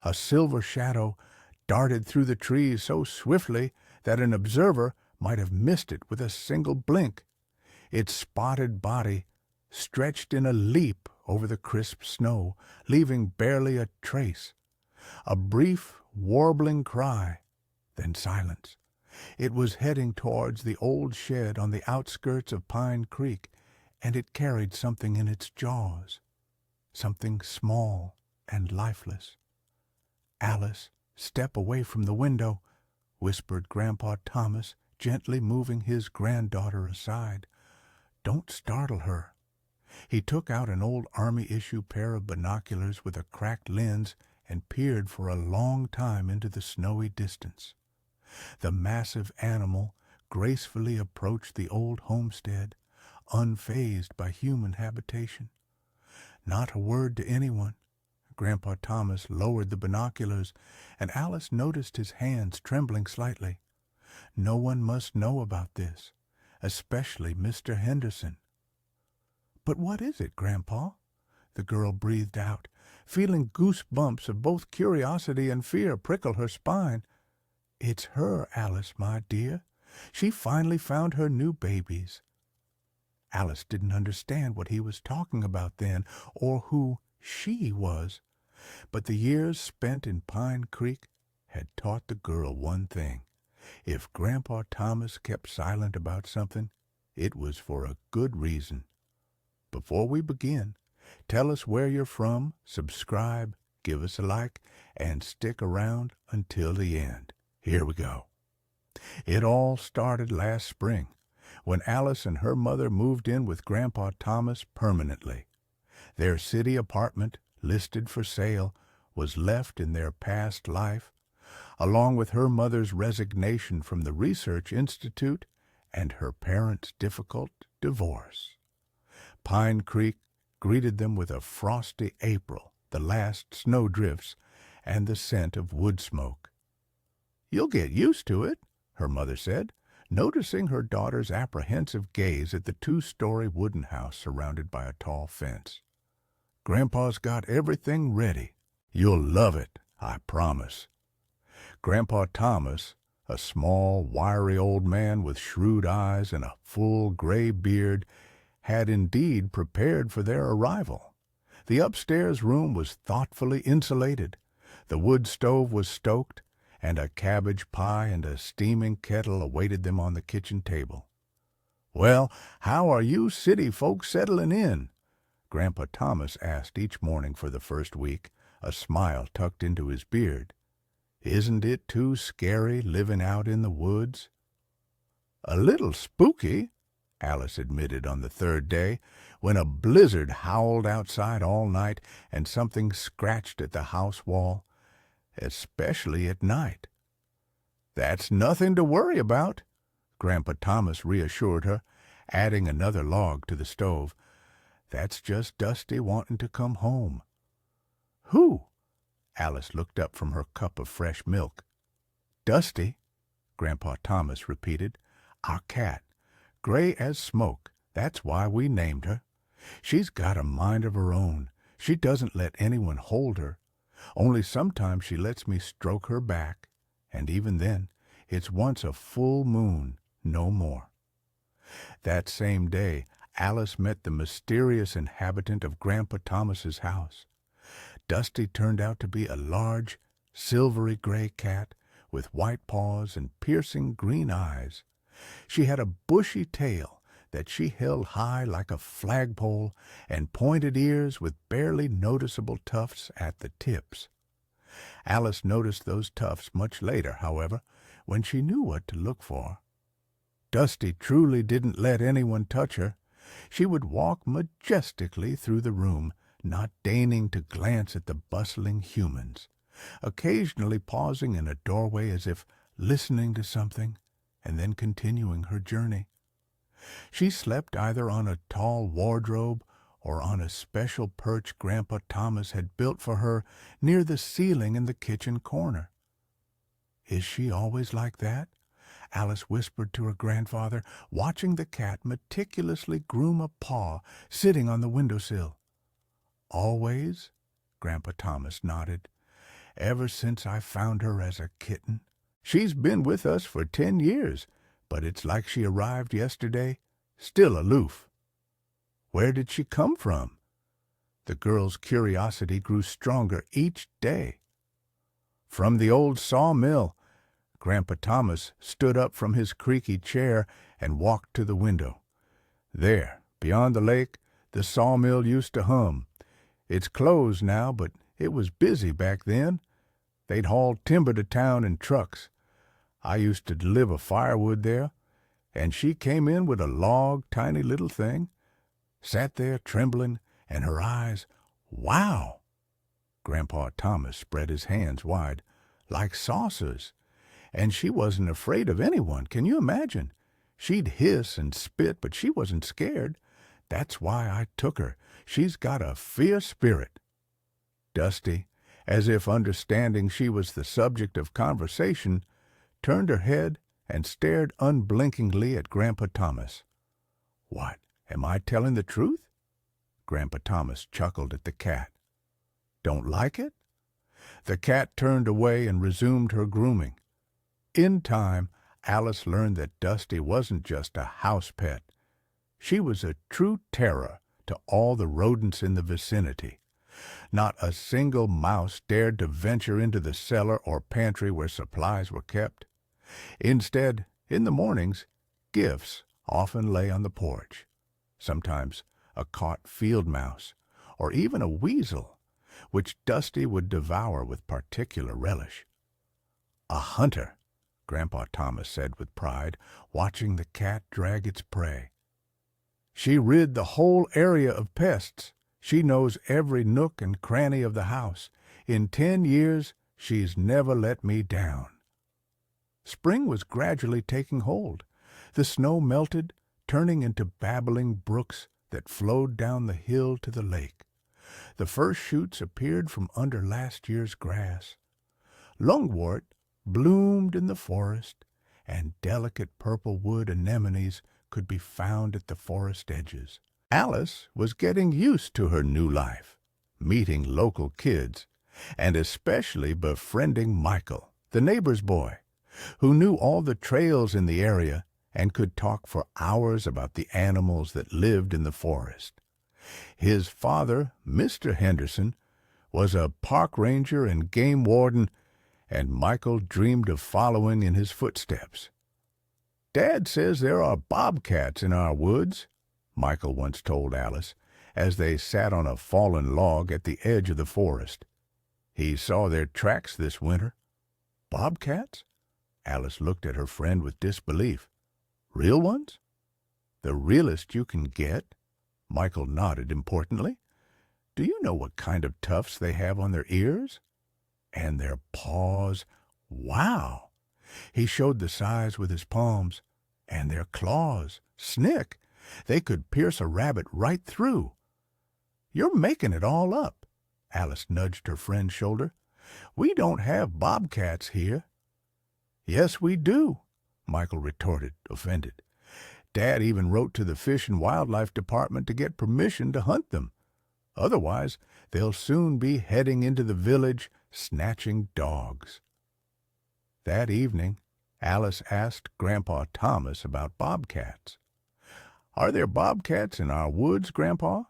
A silver shadow darted through the trees so swiftly that an observer might have missed it with a single blink. Its spotted body stretched in a leap over the crisp snow, leaving barely a trace. A brief, warbling cry, then silence. It was heading towards the old shed on the outskirts of Pine Creek, and it carried something in its jaws, something small and lifeless. "Alice, step away from the window," whispered Grandpa Thomas, gently moving his granddaughter aside. "Don't startle her." He took out an old Army-issue pair of binoculars with a cracked lens and peered for a long time into the snowy distance. The massive animal gracefully approached the old homestead, unfazed by human habitation. Not a word to anyone. Grandpa Thomas lowered the binoculars, and Alice noticed his hands trembling slightly. No one must know about this, especially Mr. Henderson. "But what is it, Grandpa?" the girl breathed out, feeling goose-bumps of both curiosity and fear prickle her spine. "It's her, Alice, my dear. She finally found her new babies." Alice didn't understand what he was talking about then, or who she was. But the years spent in Pine Creek had taught the girl one thing. If Grandpa Thomas kept silent about something, it was for a good reason. Before we begin, tell us where you're from, subscribe, give us a like, and stick around until the end. Here we go. It all started last spring, when Alice and her mother moved in with Grandpa Thomas permanently. Their city apartment, listed for sale, was left in their past life, along with her mother's resignation from the Research Institute and her parents' difficult divorce. Pine Creek greeted them with a frosty April, the last snowdrifts, and the scent of wood smoke. "You'll get used to it," her mother said, noticing her daughter's apprehensive gaze at the two-story wooden house surrounded by a tall fence. "Grandpa's got everything ready. You'll love it, I promise." Grandpa Thomas, a small, wiry old man with shrewd eyes and a full gray beard, had indeed prepared for their arrival. The upstairs room was thoughtfully insulated, the wood stove was stoked, and a cabbage pie and a steaming kettle awaited them on the kitchen table. "Well, how are you city folks settling in?" Grandpa Thomas asked each morning for the first week, a smile tucked into his beard. "Isn't it too scary living out in the woods?" "A little spooky," Alice admitted on the third day, when a blizzard howled outside all night and something scratched at the house wall, especially at night. "That's nothing to worry about," Grandpa Thomas reassured her, adding another log to the stove. "That's just Dusty wanting to come home." "Who?" Alice looked up from her cup of fresh milk. "Dusty," Grandpa Thomas repeated. "Our cat. Gray as smoke. That's why we named her. She's got a mind of her own. She doesn't let anyone hold her. Only sometimes she lets me stroke her back, and even then, it's once a full moon, no more." That same day, Alice met the mysterious inhabitant of Grandpa Thomas's house. Dusty turned out to be a large, silvery gray cat with white paws and piercing green eyes. She had a bushy tail that she held high like a flagpole and pointed ears with barely noticeable tufts at the tips. Alice noticed those tufts much later, however, when she knew what to look for. Dusty truly didn't let anyone touch her. She would walk majestically through the room, not deigning to glance at the bustling humans, occasionally pausing in a doorway as if listening to something, and then continuing her journey. She slept either on a tall wardrobe or on a special perch Grandpa Thomas had built for her near the ceiling in the kitchen corner. "Is she always like that?" Alice whispered to her grandfather, watching the cat meticulously groom a paw sitting on the windowsill. "Always?" Grandpa Thomas nodded. ever since I found her as a kitten. She's been with us for 10 years, but it's like she arrived yesterday, still aloof. Where did she come from? The girl's curiosity grew stronger each day. From the old sawmill. Grandpa Thomas stood up from his creaky chair and walked to the window. There, beyond the lake, the sawmill used to hum. It's closed now, but it was busy back then. They'd haul timber to town in trucks. I used to deliver firewood there, and she came in with a log, tiny little thing, sat there trembling, and her eyes, wow! Grandpa Thomas spread his hands wide, like saucers, and she wasn't afraid of anyone. Can you imagine? She'd hiss and spit, but she wasn't scared. That's why I took her. She's got a fierce spirit. Dusty, as if understanding she was the subject of conversation, turned her head and stared unblinkingly at Grandpa Thomas. What, am I telling the truth? Grandpa Thomas chuckled at the cat. Don't like it? The cat turned away and resumed her grooming. In time, Alice learned that Dusty wasn't just a house pet. She was a true terror to all the rodents in the vicinity. Not a single mouse dared to venture into the cellar or pantry where supplies were kept. Instead, in the mornings, gifts often lay on the porch. Sometimes a caught field mouse, or even a weasel, which Dusty would devour with particular relish. A hunter, Grandpa Thomas said with pride, watching the cat drag its prey. She rid the whole area of pests. She knows every nook and cranny of the house. In 10 years, she's never let me down. Spring was gradually taking hold. The snow melted, turning into babbling brooks that flowed down the hill to the lake. The first shoots appeared from under last year's grass. Lungwort bloomed in the forest, and delicate purple wood anemones could be found at the forest edges. Alice was getting used to her new life, meeting local kids, and especially befriending Michael, the neighbor's boy, who knew all the trails in the area and could talk for hours about the animals that lived in the forest. His father, Mr. Henderson, was a park ranger and game warden, and Michael dreamed of following in his footsteps. "Dad says there are bobcats in our woods," Michael once told Alice, as they sat on a fallen log at the edge of the forest. "He saw their tracks this winter." "Bobcats?" Alice looked at her friend with disbelief. "Real ones?" "The realest you can get." Michael nodded importantly. "Do you know what kind of tufts they have on their ears? And their paws? Wow!" He showed the size with his palms. "And their claws. Snick! They could pierce a rabbit right through." "You're making it all up." Alice nudged her friend's shoulder. "We don't have bobcats here." "Yes, we do," Michael retorted, offended. "Dad even wrote to the Fish and Wildlife Department to get permission to hunt them. Otherwise, they'll soon be heading into the village snatching dogs." That evening, Alice asked Grandpa Thomas about bobcats. "Are there bobcats in our woods, Grandpa?"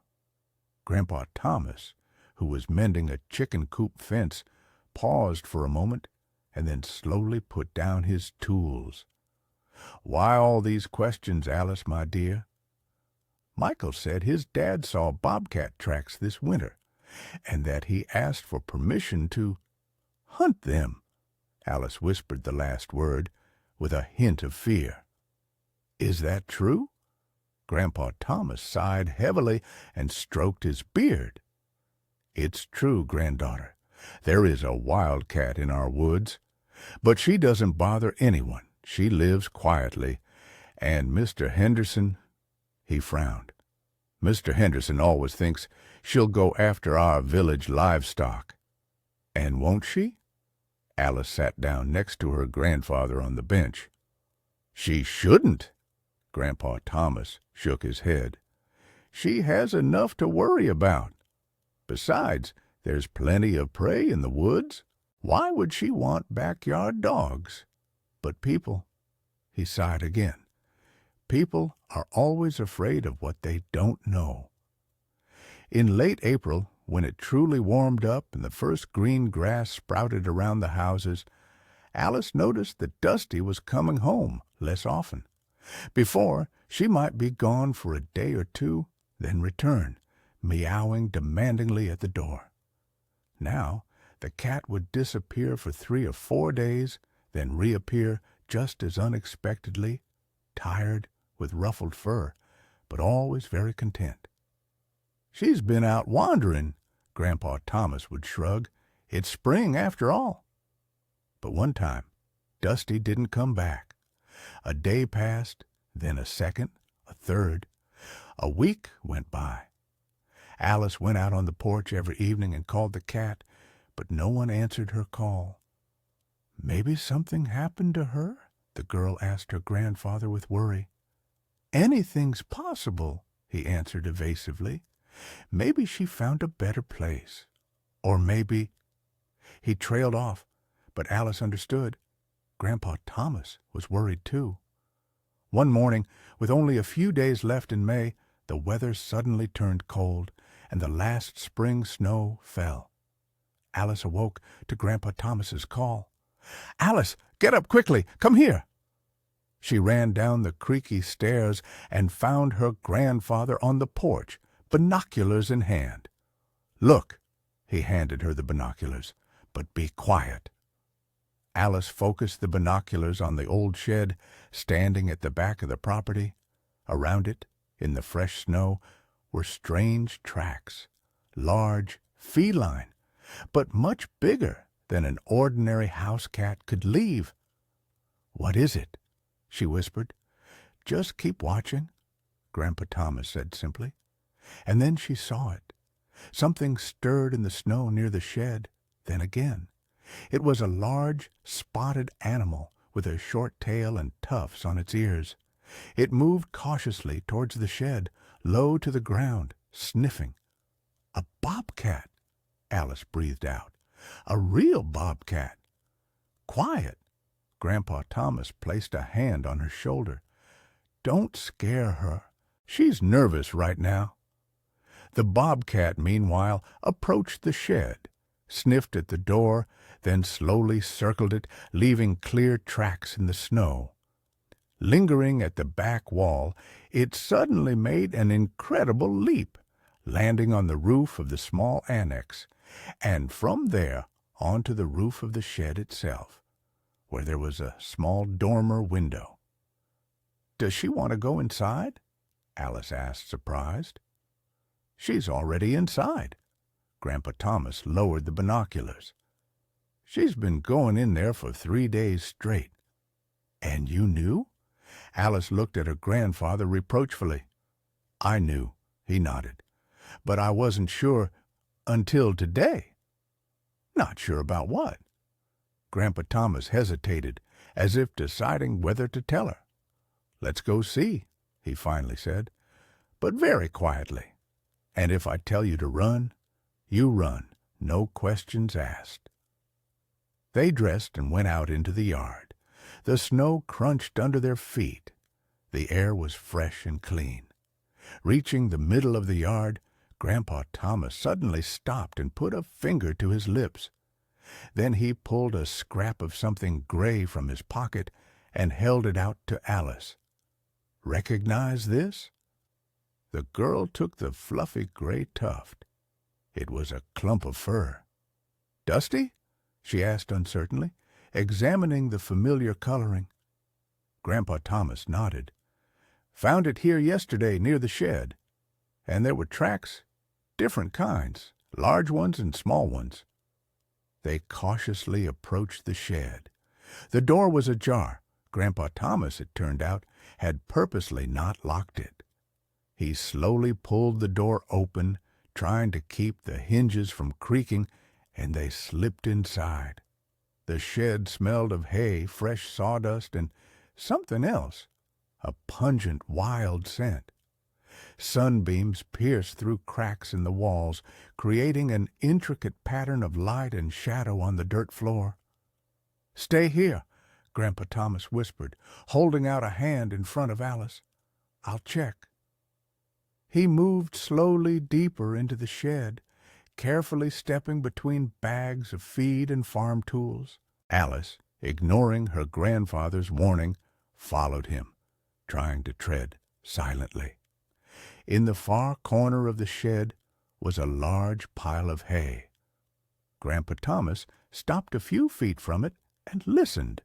Grandpa Thomas, who was mending a chicken coop fence, paused for a moment and then slowly put down his tools. "Why all these questions, Alice, my dear?" "Michael said his dad saw bobcat tracks this winter, and that he asked for permission to hunt them." Alice whispered the last word with a hint of fear. "Is that true?" Grandpa Thomas sighed heavily and stroked his beard. "It's true, granddaughter. There is a wildcat in our woods, but she doesn't bother anyone. She lives quietly, and Mr. Henderson—" He frowned. "Mr. Henderson always thinks she'll go after our village livestock." "And won't she?" Alice sat down next to her grandfather on the bench. "She shouldn't." Grandpa Thomas shook his head. "She has enough to worry about. Besides, there's plenty of prey in the woods." Why would she want backyard dogs? But people, he sighed again, people are always afraid of what they don't know. In late April, when it truly warmed up and the first green grass sprouted around the houses, Alice noticed that Dusty was coming home less often. Before, she might be gone for a day or two, then return, meowing demandingly at the door. Now, the cat would disappear for 3 or 4 days, then reappear just as unexpectedly, tired, with ruffled fur, but always very content. "She's been out wandering," Grandpa Thomas would shrug. "It's spring after all." But one time, Dusty didn't come back. A day passed, then a second, a third. A week went by. Alice went out on the porch every evening and called the cat, but no one answered her call. "Maybe something happened to her?" the girl asked her grandfather with worry. "Anything's possible," he answered evasively. "Maybe she found a better place. Or maybe—" He trailed off, but Alice understood. Grandpa Thomas was worried too. One morning, with only a few days left in May, the weather suddenly turned cold, and the last spring snow fell. Alice awoke to Grandpa Thomas's call. "Alice, get up quickly! Come here!" She ran down the creaky stairs and found her grandfather on the porch, binoculars in hand. "Look," he handed her the binoculars, "but be quiet." Alice focused the binoculars on the old shed standing at the back of the property. Around it, in the fresh snow, were strange tracks, large, feline, but much bigger than an ordinary house cat could leave. "What is it?" she whispered. "Just keep watching," Grandpa Thomas said simply. And then she saw it. Something stirred in the snow near the shed, then again. It was a large, spotted animal with a short tail and tufts on its ears. It moved cautiously towards the shed, low to the ground, sniffing. "A bobcat," Alice breathed out. "A real bobcat." "Quiet." Grandpa Thomas placed a hand on her shoulder. "Don't scare her. She's nervous right now." The bobcat, meanwhile, approached the shed, sniffed at the door, then slowly circled it, leaving clear tracks in the snow. Lingering at the back wall, it suddenly made an incredible leap, landing on the roof of the small annex, and from there onto the roof of the shed itself, where there was a small dormer window. "Does she want to go inside?" Alice asked, surprised. "She's already inside." Grandpa Thomas lowered the binoculars. "She's been going in there for 3 days straight." "And you knew?" Alice looked at her grandfather reproachfully. "I knew," he nodded. "But I wasn't sure until today." "Not sure about what?" Grandpa Thomas hesitated, as if deciding whether to tell her. "Let's go see," he finally said, but very quietly. "And if I tell you to run, you run, no questions asked." They dressed and went out into the yard. The snow crunched under their feet. The air was fresh and clean. Reaching the middle of the yard, Grandpa Thomas suddenly stopped and put a finger to his lips. Then he pulled a scrap of something gray from his pocket and held it out to Alice. "Recognize this?" The girl took the fluffy gray tuft. It was a clump of fur. "Dusty?" she asked uncertainly, examining the familiar coloring. Grandpa Thomas nodded. "Found it here yesterday near the shed. And there were tracks, different kinds, large ones and small ones." They cautiously approached the shed. The door was ajar. Grandpa Thomas, it turned out, had purposely not locked it. He slowly pulled the door open, trying to keep the hinges from creaking, and they slipped inside. The shed smelled of hay, fresh sawdust, and something else, a pungent, wild scent. Sunbeams pierced through cracks in the walls, creating an intricate pattern of light and shadow on the dirt floor. "Stay here," Grandpa Thomas whispered, holding out a hand in front of Alice. "I'll check." He moved slowly deeper into the shed, carefully stepping between bags of feed and farm tools. Alice, ignoring her grandfather's warning, followed him, trying to tread silently. In the far corner of the shed was a large pile of hay. Grandpa Thomas stopped a few feet from it and listened.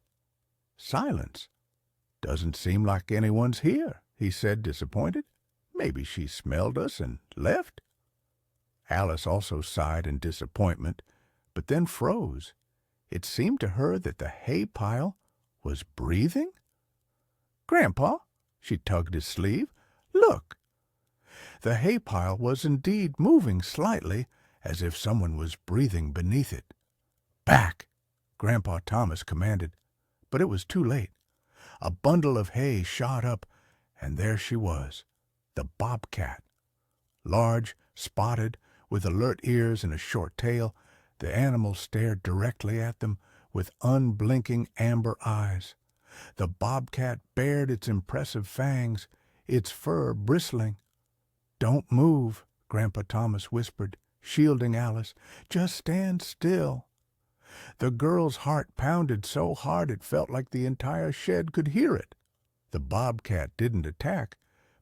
Silence. "Doesn't seem like anyone's here," he said, disappointed. "Maybe she smelled us and left." Alice also sighed in disappointment, but then froze. It seemed to her that the hay pile was breathing. "Grandpa," she tugged his sleeve, "look." The hay pile was indeed moving slightly, as if someone was breathing beneath it. "Back!" Grandpa Thomas commanded, but it was too late. A bundle of hay shot up, and there she was, the bobcat. Large, spotted, with alert ears and a short tail, the animal stared directly at them with unblinking amber eyes. The bobcat bared its impressive fangs, its fur bristling. "Don't move," Grandpa Thomas whispered, shielding Alice. "Just stand still." The girl's heart pounded so hard it felt like the entire shed could hear it. The bobcat didn't attack,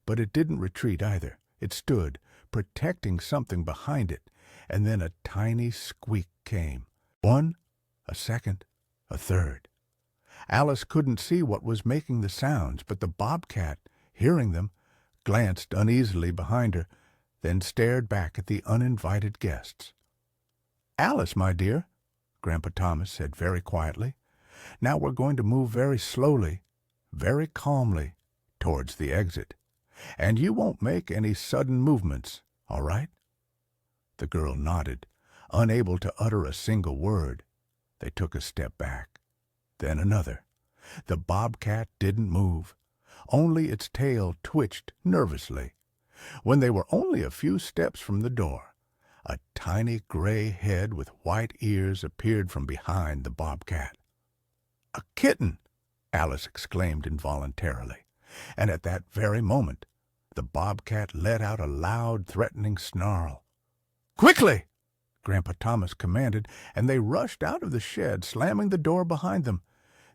but it didn't retreat either. It stood, protecting something behind it, and then a tiny squeak came. One, a second, a third. Alice couldn't see what was making the sounds, but the bobcat, hearing them, glanced uneasily behind her, then stared back at the uninvited guests. "Alice, my dear," Grandpa Thomas said very quietly, "now we're going to move very slowly, very calmly, towards the exit. And you won't make any sudden movements, all right?" The girl nodded, unable to utter a single word. They took a step back, then another. The bobcat didn't move. Only its tail twitched nervously. When they were only a few steps from the door, a tiny gray head with white ears appeared from behind the bobcat. "A kitten!" Alice exclaimed involuntarily, and at that very moment the bobcat let out a loud, threatening snarl. "Quickly!" Grandpa Thomas commanded, and they rushed out of the shed, slamming the door behind them.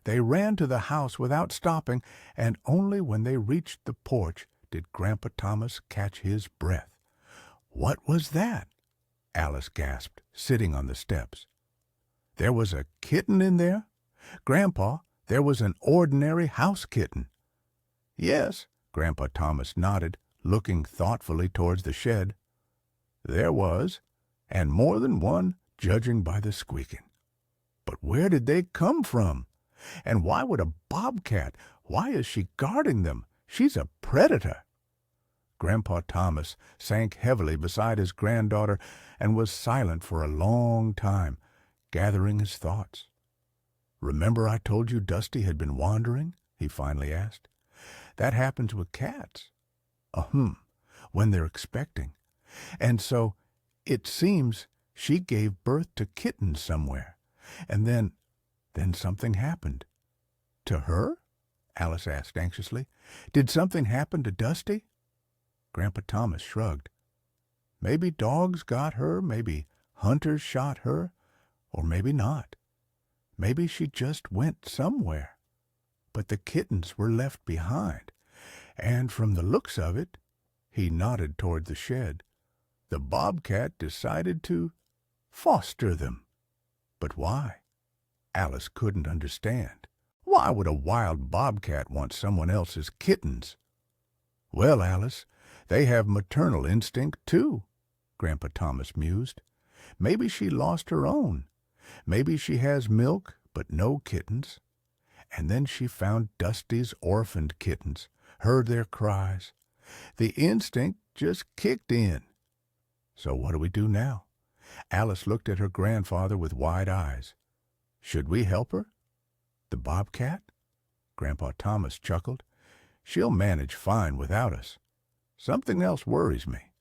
They ran to the house without stopping, and only when they reached the porch did Grandpa Thomas catch his breath. "What was that?" Alice gasped, sitting on the steps. "There was a kitten in there? Grandpa, there was an ordinary house kitten." "Yes," Grandpa Thomas nodded, looking thoughtfully towards the shed. "There was, and more than one, judging by the squeaking. But where did they come from? And why would a bobcat? Why is she guarding them? She's a predator." Grandpa Thomas sank heavily beside his granddaughter and was silent for a long time, gathering his thoughts. "Remember I told you Dusty had been wandering?" he finally asked. "That happens with cats. When they're expecting. And so it seems she gave birth to kittens somewhere. And then something happened." "To her?" Alice asked anxiously. "Did something happen to Dusty?" Grandpa Thomas shrugged. "Maybe dogs got her, maybe hunters shot her, or maybe not. Maybe she just went somewhere. But the kittens were left behind, and from the looks of it," he nodded toward the shed, "the bobcat decided to foster them. But why?" Alice couldn't understand. Why would a wild bobcat want someone else's kittens? "Well, Alice, they have maternal instinct, too," Grandpa Thomas mused. "Maybe she lost her own. Maybe she has milk, but no kittens. And then she found Dusty's orphaned kittens, heard their cries. The instinct just kicked in. So what do we do now?" Alice looked at her grandfather with wide eyes. "Should we help her? The bobcat?" Grandpa Thomas chuckled. "She'll manage fine without us. something else worries me."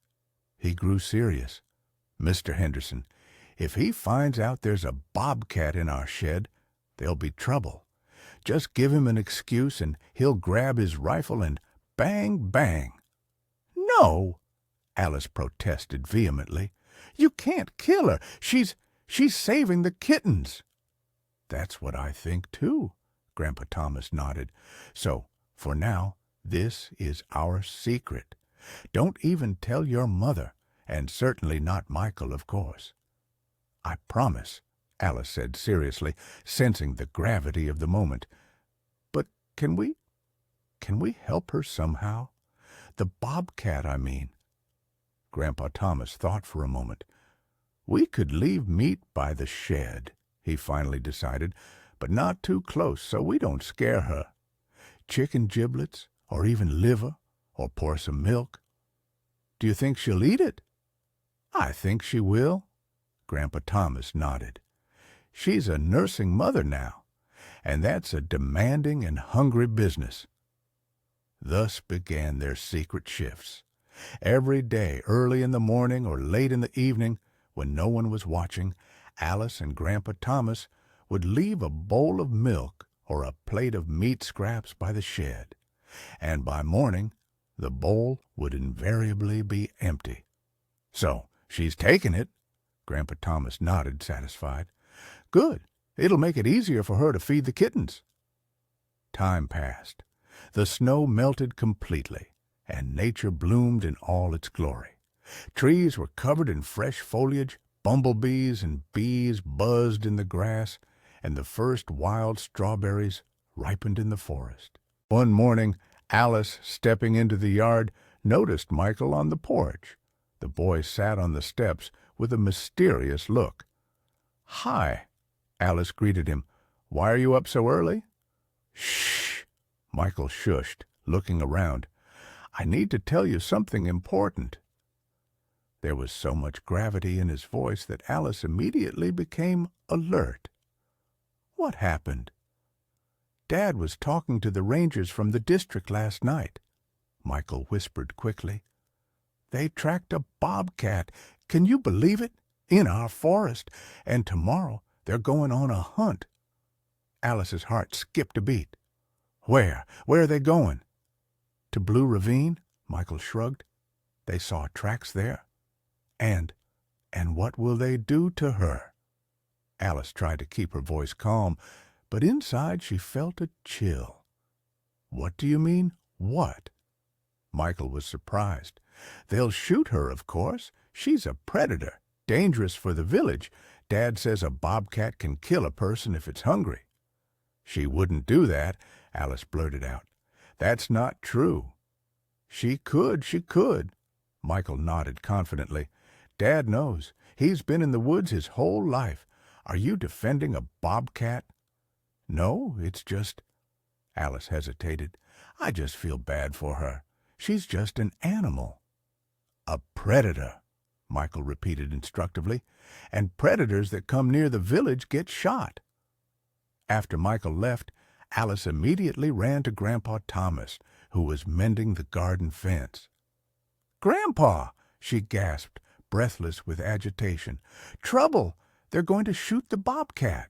He grew serious. "Mr. Henderson, if he finds out there's a bobcat in our shed, there'll be trouble. Just give him an excuse and he'll grab his rifle and bang, bang." "No!" Alice protested vehemently. "You can't kill her. She's saving the kittens." "That's what I think, too," Grandpa Thomas nodded. "So, for now, this is our secret. Don't even tell your mother, and certainly not Michael, of course." "I promise," Alice said seriously, sensing the gravity of the moment. "But can we help her somehow? The bobcat, I mean." Grandpa Thomas thought for a moment. "We could leave meat by the shed," he finally decided, "but not too close so we don't scare her. Chicken giblets, or even liver, or pour some milk." "Do you think she'll eat it?" "I think she will." Grandpa Thomas nodded. "She's a nursing mother now, and that's a demanding and hungry business." Thus began their secret shifts. Every day, early in the morning or late in the evening, when no one was watching, Alice and Grandpa Thomas would leave a bowl of milk or a plate of meat scraps by the shed, and by morning the bowl would invariably be empty. "So she's taken it." Grandpa Thomas nodded, satisfied. "Good. It'll make it easier for her to feed the kittens." Time passed. The snow melted completely, and nature bloomed in all its glory. Trees were covered in fresh foliage, bumblebees and bees buzzed in the grass, and the first wild strawberries ripened in the forest. One morning, Alice, stepping into the yard, noticed Michael on the porch. The boy sat on the steps with a mysterious look. "Hi," Alice greeted him. "Why are you up so early?" "Shh!" Michael shushed, looking around. "I need to tell you something important." There was so much gravity in his voice that Alice immediately became alert. "What happened?" "Dad was talking to the rangers from the district last night," Michael whispered quickly. "They tracked a bobcat, can you believe it, in our forest, and tomorrow they're going on a hunt." Alice's heart skipped a beat. Where are they going?" "To Blue Ravine," Michael shrugged. "They saw tracks there. And what will they do to her?" Alice tried to keep her voice calm, but inside she felt a chill. "What do you mean, what?" Michael was surprised. "They'll shoot her, of course. She's a predator, dangerous for the village. Dad says a bobcat can kill a person if it's hungry." "She wouldn't do that," Alice blurted out. "That's not true." She could. Michael nodded confidently. "Dad knows. He's been in the woods his whole life. Are you defending a bobcat?" "No, it's just—" Alice hesitated. "I just feel bad for her. She's just an animal." "A predator," Michael repeated instructively. "And predators that come near the village get shot." After Michael left, Alice immediately ran to Grandpa Thomas, who was mending the garden fence. "Grandpa!" she gasped, breathless with agitation. "Trouble! They're going to shoot the bobcat."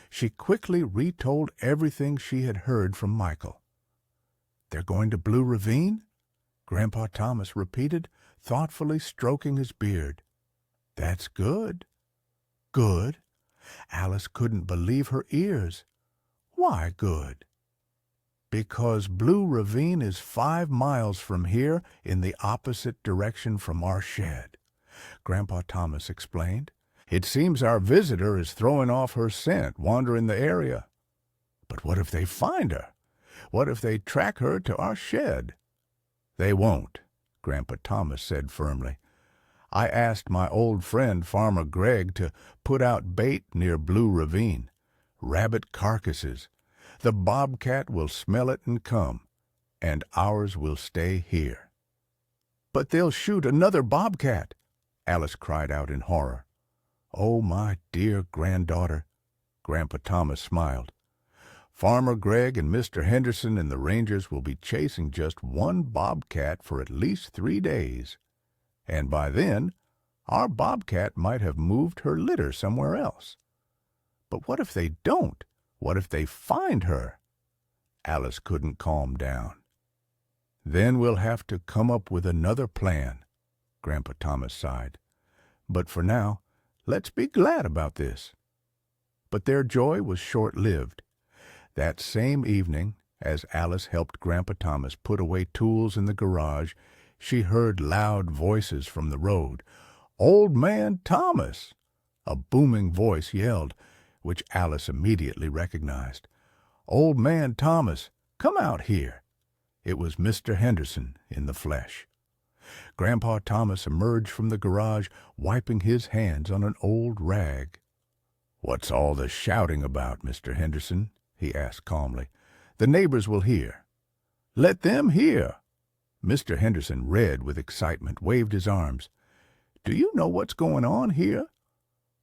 She quickly retold everything she had heard from Michael. "They're going to Blue Ravine?" Grandpa Thomas repeated, thoughtfully stroking his beard. "That's good." "Good?" Alice couldn't believe her ears. "Why good?" "Because Blue Ravine is 5 miles from here in the opposite direction from our shed," Grandpa Thomas explained. "It seems our visitor is throwing off her scent, wandering the area." "But what if they find her? What if they track her to our shed?" "They won't," Grandpa Thomas said firmly. "I asked my old friend Farmer Gregg to put out bait near Blue Ravine. Rabbit carcasses. The bobcat will smell it and come, and ours will stay here." "But they'll shoot another bobcat!" Alice cried out in horror. "Oh, my dear granddaughter," Grandpa Thomas smiled. Farmer Gregg and Mr. Henderson and the rangers will be chasing just one bobcat for at least 3 days. And by then, our bobcat might have moved her litter somewhere else. But what if they don't? What if they find her? Alice couldn't calm down. Then we'll have to come up with another plan, Grandpa Thomas sighed. But for now, let's be glad about this. But their joy was short-lived. That same evening, as Alice helped Grandpa Thomas put away tools in the garage, she heard loud voices from the road. "Old Man Thomas!" A booming voice yelled, which Alice immediately recognized. "Old Man Thomas, come out here." It was Mr. Henderson in the flesh. Grandpa Thomas emerged from the garage, wiping his hands on an old rag. "What's all the shouting about, Mr. Henderson?" he asked calmly. "The neighbors will hear." "Let them hear." Mr. Henderson, red with excitement, waved his arms. "Do you know what's going on here?"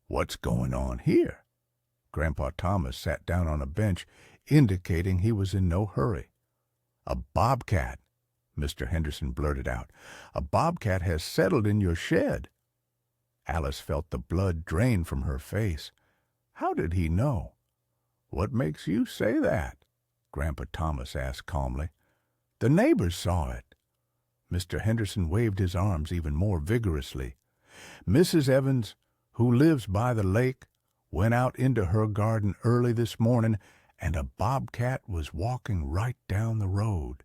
"What's going on here?" Grandpa Thomas sat down on a bench, indicating he was in no hurry. "A bobcat," Mr. Henderson blurted out. "A bobcat has settled in your shed." Alice felt the blood drain from her face. How did he know? "What makes you say that?" Grandpa Thomas asked calmly. "The neighbors saw it." Mr. Henderson waved his arms even more vigorously. "Mrs. Evans, who lives by the lake, went out into her garden early this morning, and a bobcat was walking right down the road,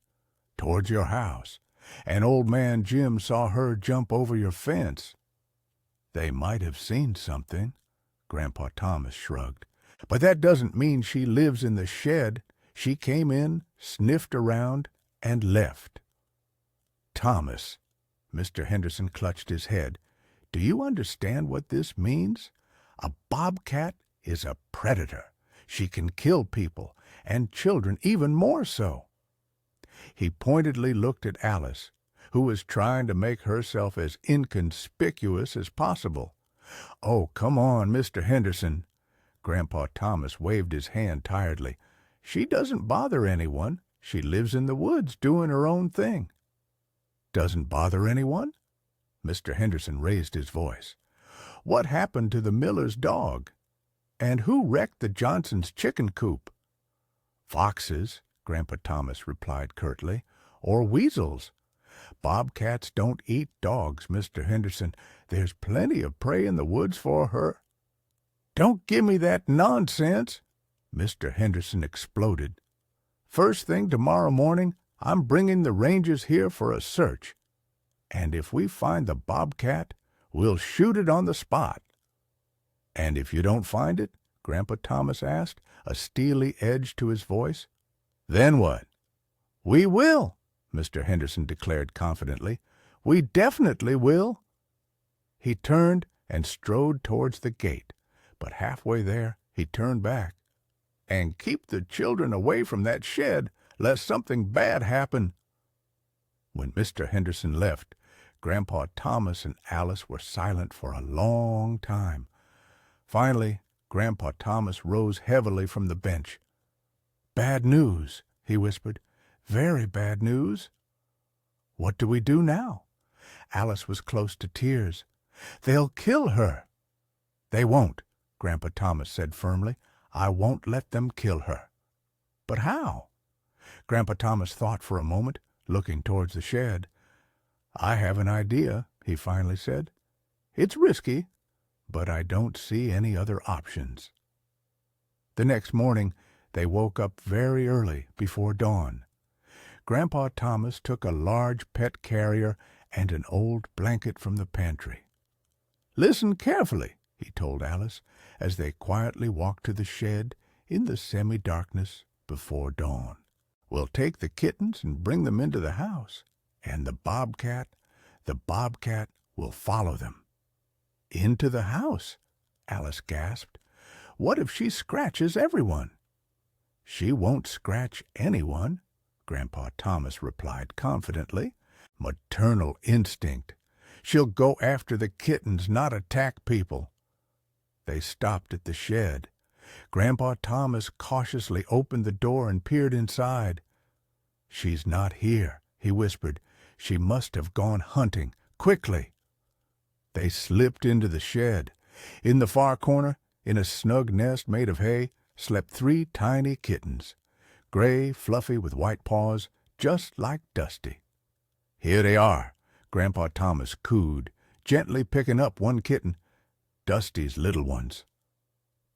towards your house, and old man Jim saw her jump over your fence." "They might have seen something," Grandpa Thomas shrugged. "But that doesn't mean she lives in the shed. She came in, sniffed around, and left." "Thomas," Mr. Henderson clutched his head, "do you understand what this means? A bobcat is a predator. She can kill people, and children even more so." He pointedly looked at Alice, who was trying to make herself as inconspicuous as possible. "Oh, come on, Mr. Henderson." Grandpa Thomas waved his hand tiredly. "She doesn't bother anyone. She lives in the woods doing her own thing." "Doesn't bother anyone?" Mr. Henderson raised his voice. "What happened to the miller's dog? And who wrecked the Johnsons' chicken coop?" "Foxes," Grandpa Thomas replied curtly, "or weasels. Bobcats don't eat dogs, Mr. Henderson. There's plenty of prey in the woods for her." "Don't give me that nonsense!" Mr. Henderson exploded. "First thing tomorrow morning, I'm bringing the rangers here for a search. And if we find the bobcat, we'll shoot it on the spot." "And if you don't find it?" Grandpa Thomas asked, a steely edge to his voice. "Then what?" "We will," Mr. Henderson declared confidently. "We definitely will." He turned and strode towards the gate, but halfway there he turned back. "And keep the children away from that shed, lest something bad happen." When Mr. Henderson left, Grandpa Thomas and Alice were silent for a long time. Finally, Grandpa Thomas rose heavily from the bench. "Bad news," he whispered. "Very bad news." "What do we do now?" Alice was close to tears. "They'll kill her." "They won't," Grandpa Thomas said firmly. "I won't let them kill her." "But how?" Grandpa Thomas thought for a moment, looking towards the shed. "I have an idea," he finally said. "It's risky, but I don't see any other options." The next morning they woke up very early, before dawn. Grandpa Thomas took a large pet carrier and an old blanket from the pantry. "Listen carefully," he told Alice, as they quietly walked to the shed in the semi-darkness before dawn. "We'll take the kittens and bring them into the house, and the bobcat will follow them." "Into the house?" Alice gasped. "What if she scratches everyone?" "She won't scratch anyone," Grandpa Thomas replied confidently. "Maternal instinct. She'll go after the kittens, not attack people." They stopped at the shed. Grandpa Thomas cautiously opened the door and peered inside. "She's not here," he whispered. "She must have gone hunting. Quickly!" They slipped into the shed. In the far corner, in a snug nest made of hay, slept 3 tiny kittens, gray, fluffy, with white paws, just like Dusty. "Here they are," Grandpa Thomas cooed, gently picking up one kitten, Dusty's little ones.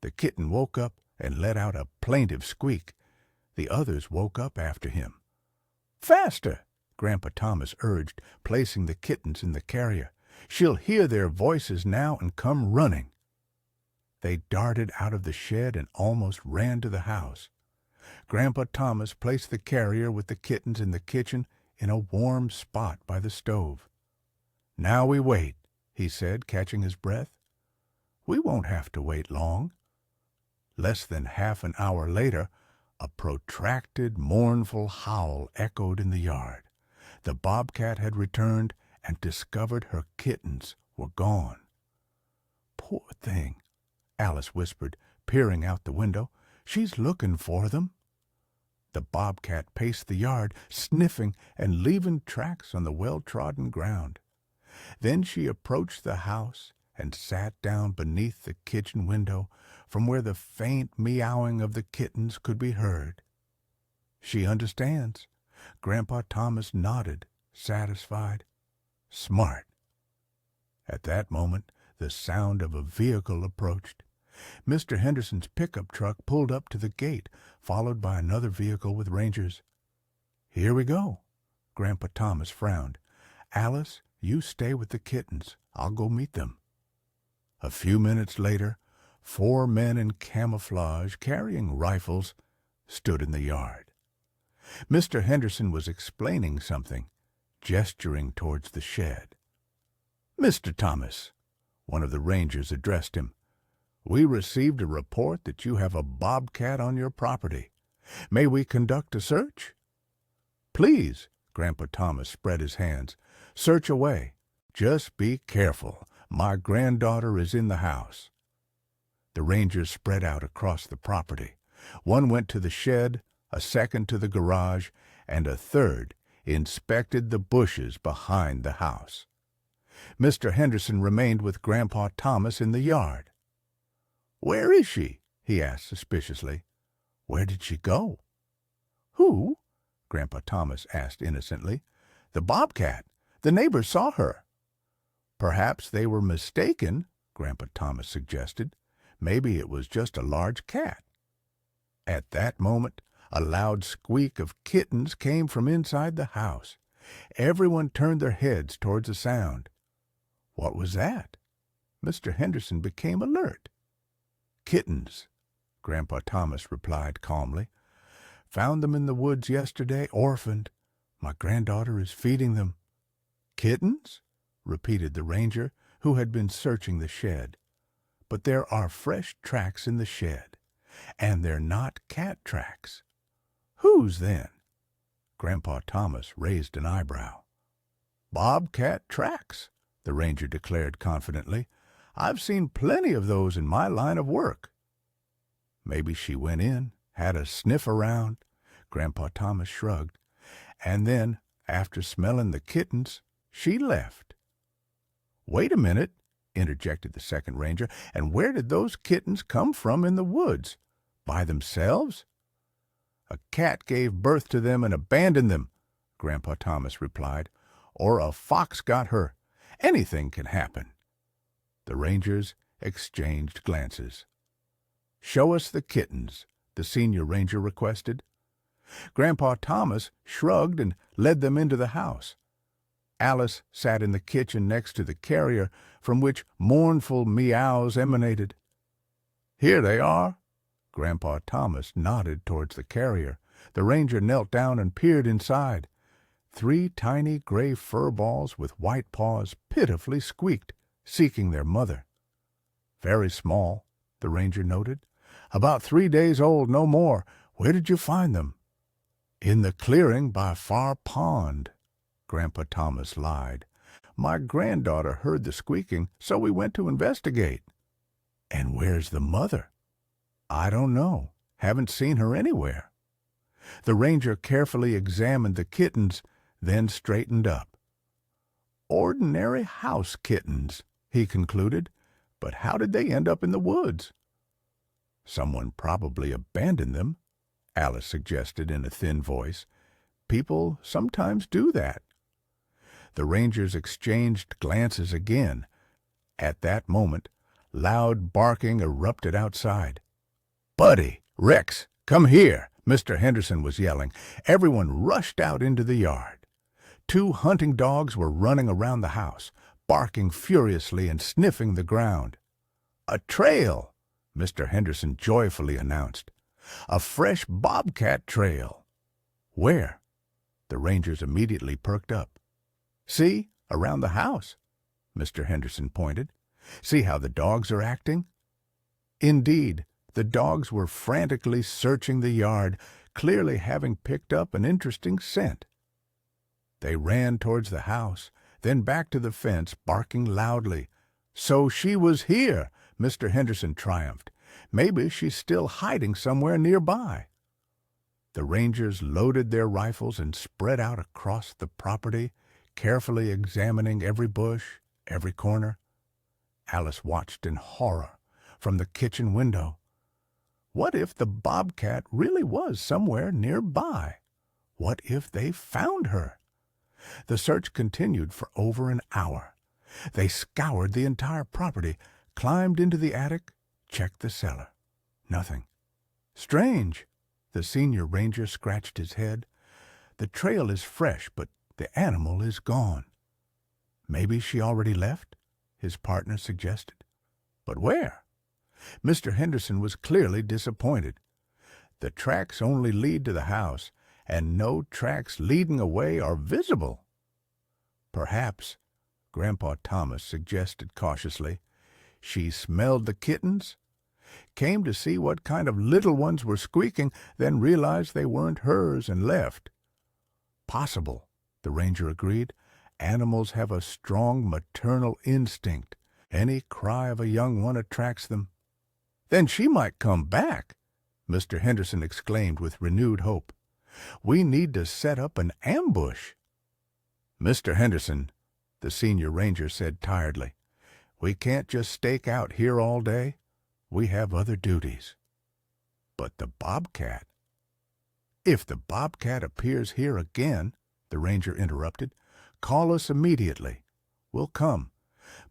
The kitten woke up and let out a plaintive squeak. The others woke up after him. "Faster!" Grandpa Thomas urged, placing the kittens in the carrier. "She'll hear their voices now and come running." They darted out of the shed and almost ran to the house. Grandpa Thomas placed the carrier with the kittens in the kitchen in a warm spot by the stove. "Now we wait," he said, catching his breath. "We won't have to wait long." Less than half an hour later, a protracted, mournful howl echoed in the yard. The bobcat had returned and discovered her kittens were gone. "Poor thing," Alice whispered, peering out the window. "She's looking for them." The bobcat paced the yard, sniffing and leaving tracks on the well-trodden ground. Then she approached the house and sat down beneath the kitchen window, from where the faint meowing of the kittens could be heard. "She understands." Grandpa Thomas nodded, satisfied. "Smart." At that moment, the sound of a vehicle approached. Mr. Henderson's pickup truck pulled up to the gate, followed by another vehicle with rangers. "Here we go." Grandpa Thomas frowned. "Alice, you stay with the kittens. I'll go meet them." A few minutes later, 4 men in camouflage, carrying rifles, stood in the yard. Mr. Henderson was explaining something, gesturing towards the shed. "Mr. Thomas," one of the rangers addressed him, "we received a report that you have a bobcat on your property. May we conduct a search?" "Please," Grandpa Thomas spread his hands. "Search away. Just be careful. My granddaughter is in the house." The rangers spread out across the property. One went to the shed, a second to the garage, and a third inspected the bushes behind the house. Mr. Henderson remained with Grandpa Thomas in the yard. "Where is she?" he asked suspiciously. "Where did she go?" "Who?" Grandpa Thomas asked innocently. "The bobcat. The neighbors saw her." "Perhaps they were mistaken," Grandpa Thomas suggested. "Maybe it was just a large cat." At that moment, a loud squeak of kittens came from inside the house. Everyone turned their heads towards the sound. What was that? Mr. Henderson became alert. "Kittens," Grandpa Thomas replied calmly. "Found them in the woods yesterday, orphaned. My granddaughter is feeding them." "Kittens?" repeated the ranger, who had been searching the shed. "But there are fresh tracks in the shed, and they're not cat tracks. Whose then?" Grandpa Thomas raised an eyebrow. "Bobcat tracks," the ranger declared confidently. "I've seen plenty of those in my line of work." "Maybe she went in, had a sniff around," Grandpa Thomas shrugged, "and then, after smelling the kittens, she left." "Wait a minute," interjected the second ranger. "And where did those kittens come from in the woods? By themselves?" "A cat gave birth to them and abandoned them," Grandpa Thomas replied. "Or a fox got her. Anything can happen." The rangers exchanged glances. "Show us the kittens," the senior ranger requested. Grandpa Thomas shrugged and led them into the house. Alice sat in the kitchen next to the carrier, from which mournful meows emanated. "Here they are." Grandpa Thomas nodded towards the carrier. The ranger knelt down and peered inside. 3 tiny gray fur balls with white paws pitifully squeaked, seeking their mother. "Very small," the ranger noted. "About 3 days old, no more. Where did you find them?" "In the clearing by Far Pond," Grandpa Thomas lied. "My granddaughter heard the squeaking, so we went to investigate." "And where's the mother?" I don't know. Haven't seen her anywhere. The ranger carefully examined the kittens, then straightened up. Ordinary house kittens, he concluded, but how did they end up in the woods? Someone probably abandoned them, Alice suggested in a thin voice. People sometimes do that. The rangers exchanged glances again. At that moment, loud barking erupted outside. "Buddy! Rex! Come here!" Mr. Henderson was yelling. Everyone rushed out into the yard. 2 hunting dogs were running around the house, barking furiously and sniffing the ground. "A trail!" Mr. Henderson joyfully announced. "A fresh bobcat trail!" "Where?" The rangers immediately perked up. "See, around the house," Mr. Henderson pointed. "See how the dogs are acting?" Indeed, the dogs were frantically searching the yard, clearly having picked up an interesting scent. They ran towards the house, then back to the fence, barking loudly. "So she was here!" Mr. Henderson triumphed. "Maybe she's still hiding somewhere nearby." The rangers loaded their rifles and spread out across the property, carefully examining every bush, every corner. Alice watched in horror from the kitchen window. What if the bobcat really was somewhere nearby? What if they found her? The search continued for over an hour. They scoured the entire property, climbed into the attic, checked the cellar. Nothing. "Strange," the senior ranger scratched his head. "The trail is fresh, but the animal is gone." "Maybe she already left?" his partner suggested. "But where?" Mr. Henderson was clearly disappointed. "The tracks only lead to the house, and no tracks leading away are visible." "Perhaps," Grandpa Thomas suggested cautiously, "she smelled the kittens, came to see what kind of little ones were squeaking, then realized they weren't hers and left." "Possible," the ranger agreed. "Animals have a strong maternal instinct. Any cry of a young one attracts them." "Then she might come back," Mr. Henderson exclaimed with renewed hope. "We need to set up an ambush." "Mr. Henderson," the senior ranger said tiredly, "we can't just stake out here all day. We have other duties." "But the bobcat—" "If the bobcat appears here again," the ranger interrupted, "call us immediately. We'll come.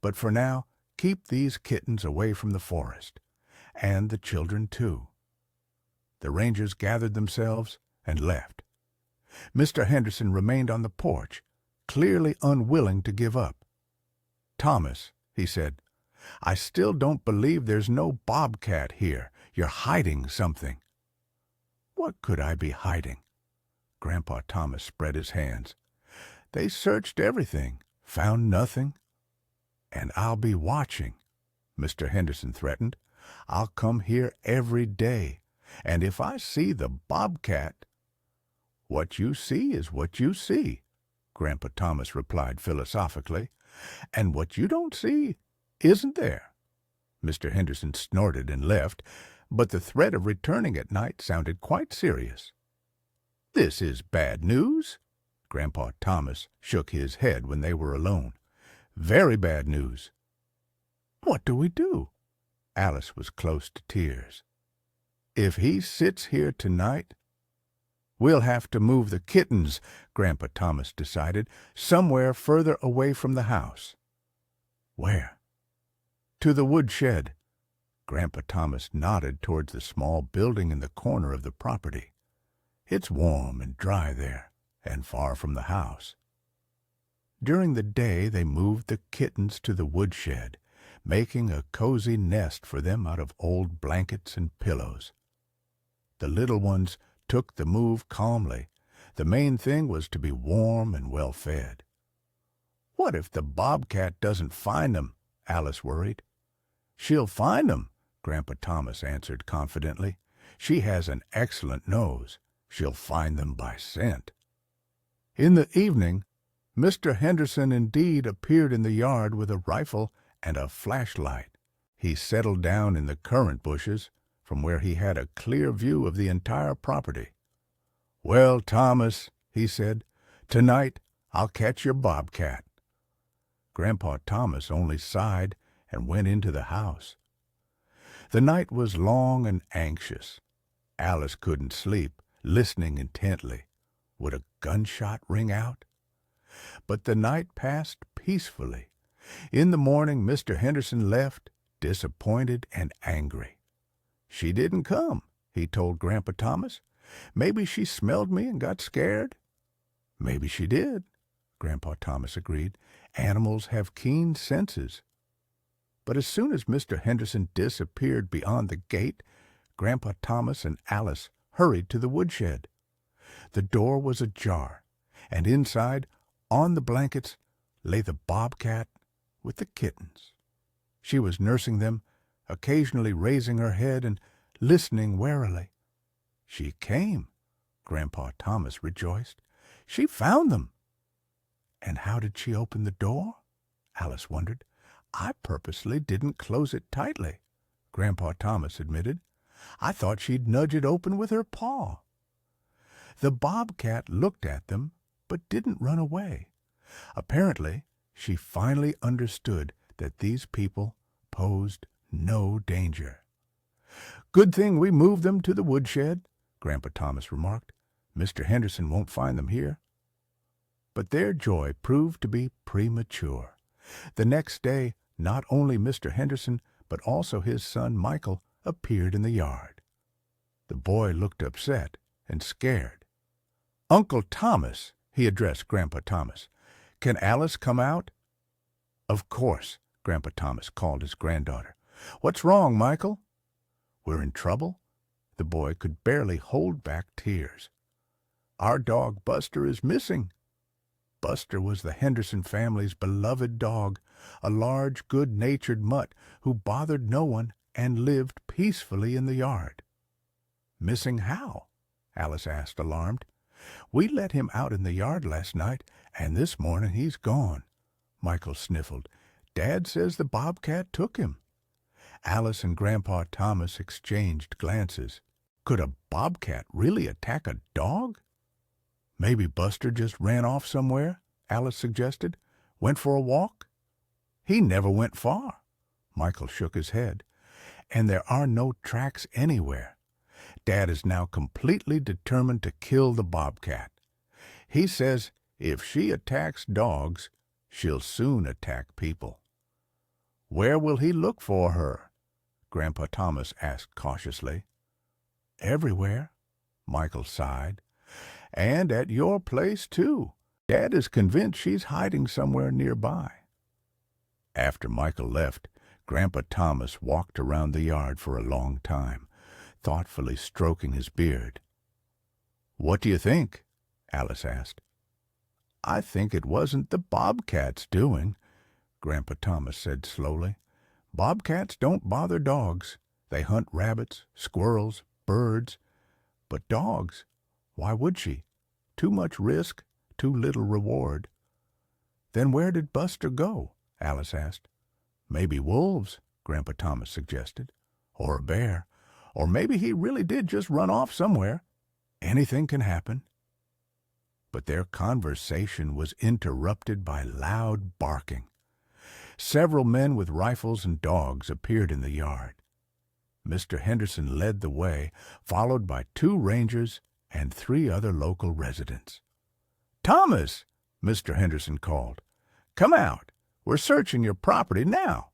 But for now, keep these kittens away from the forest. And the children, too." The rangers gathered themselves and left. Mr. Henderson remained on the porch, clearly unwilling to give up. "Thomas," he said, "I still don't believe there's no bobcat here. You're hiding something." "What could I be hiding?" Grandpa Thomas spread his hands. "They searched everything, found nothing." "And I'll be watching," Mr. Henderson threatened. "I'll come here every day, and if I see the bobcat—" "What you see is what you see," Grandpa Thomas replied philosophically. "And what you don't see isn't there." Mr. Henderson snorted and left, but the threat of returning at night sounded quite serious. "This is bad news." Grandpa Thomas shook his head when they were alone. "Very bad news." "What do we do?" Alice was close to tears. "If he sits here tonight—" "We'll have to move the kittens," Grandpa Thomas decided, "somewhere further away from the house." "Where?" "To the woodshed." Grandpa Thomas nodded towards the small building in the corner of the property. "It's warm and dry there, and far from the house." During the day they moved the kittens to the woodshed, making a cozy nest for them out of old blankets and pillows. The little ones took the move calmly. The main thing was to be warm and well fed. "What if the bobcat doesn't find them?" Alice worried. "She'll find them," Grandpa Thomas answered confidently. "She has an excellent nose. She'll find them by scent." In the evening, Mr. Henderson indeed appeared in the yard with a rifle and a flashlight. He settled down in the currant bushes, from where he had a clear view of the entire property. "Well, Thomas," he said, "tonight I'll catch your bobcat." Grandpa Thomas only sighed and went into the house. The night was long and anxious. Alice couldn't sleep, listening intently. Would a gunshot ring out? But the night passed peacefully. In the morning Mr. Henderson left, disappointed and angry. "She didn't come," he told Grandpa Thomas. "Maybe she smelled me and got scared." "Maybe she did," Grandpa Thomas agreed. "Animals have keen senses." But as soon as Mr. Henderson disappeared beyond the gate, Grandpa Thomas and Alice hurried to the woodshed. The door was ajar, and inside, on the blankets, lay the bobcat with the kittens. She was nursing them, occasionally raising her head and listening warily. "She came," Grandpa Thomas rejoiced. "She found them." "And how did she open the door?" Alice wondered. "I purposely didn't close it tightly," Grandpa Thomas admitted. "I thought she'd nudge it open with her paw." The bobcat looked at them, but didn't run away. Apparently, she finally understood that these people posed no danger. "Good thing we moved them to the woodshed," Grandpa Thomas remarked. "Mr. Henderson won't find them here." But their joy proved to be premature. The next day, not only Mr. Henderson, but also his son Michael appeared in the yard. The boy looked upset and scared. "Uncle Thomas," he addressed Grandpa Thomas, "can Alice come out?" "Of course," Grandpa Thomas called his granddaughter. "What's wrong, Michael?" "We're in trouble." The boy could barely hold back tears. "Our dog Buster is missing." Buster was the Henderson family's beloved dog, a large, good-natured mutt who bothered no one and lived peacefully in the yard. "Missing how?" Alice asked, alarmed. "We let him out in the yard last night, and this morning he's gone," Michael sniffled. "Dad says the bobcat took him." Alice and Grandpa Thomas exchanged glances. Could a bobcat really attack a dog? "Maybe Buster just ran off somewhere," Alice suggested. "Went for a walk?" "He never went far." Michael shook his head. "And there are no tracks anywhere. Dad is now completely determined to kill the bobcat. He says if she attacks dogs, she'll soon attack people." "Where will he look for her?" Grandpa Thomas asked cautiously. "Everywhere," Michael sighed. "And at your place, too. Dad is convinced she's hiding somewhere nearby." After Michael left, Grandpa Thomas walked around the yard for a long time, thoughtfully stroking his beard. "What do you think?" Alice asked. "I think it wasn't the bobcat's doing," Grandpa Thomas said slowly. "Bobcats don't bother dogs. They hunt rabbits, squirrels, birds. But dogs, why would she? Too much risk, too little reward." "Then where did Buster go?" Alice asked. "Maybe wolves," Grandpa Thomas suggested. "Or a bear. Or maybe he really did just run off somewhere. Anything can happen." But their conversation was interrupted by loud barking. Several men with rifles and dogs appeared in the yard. Mr. Henderson led the way, followed by 2 rangers and 3 other local residents. "Thomas," Mr. Henderson called, "come out. We're searching your property now."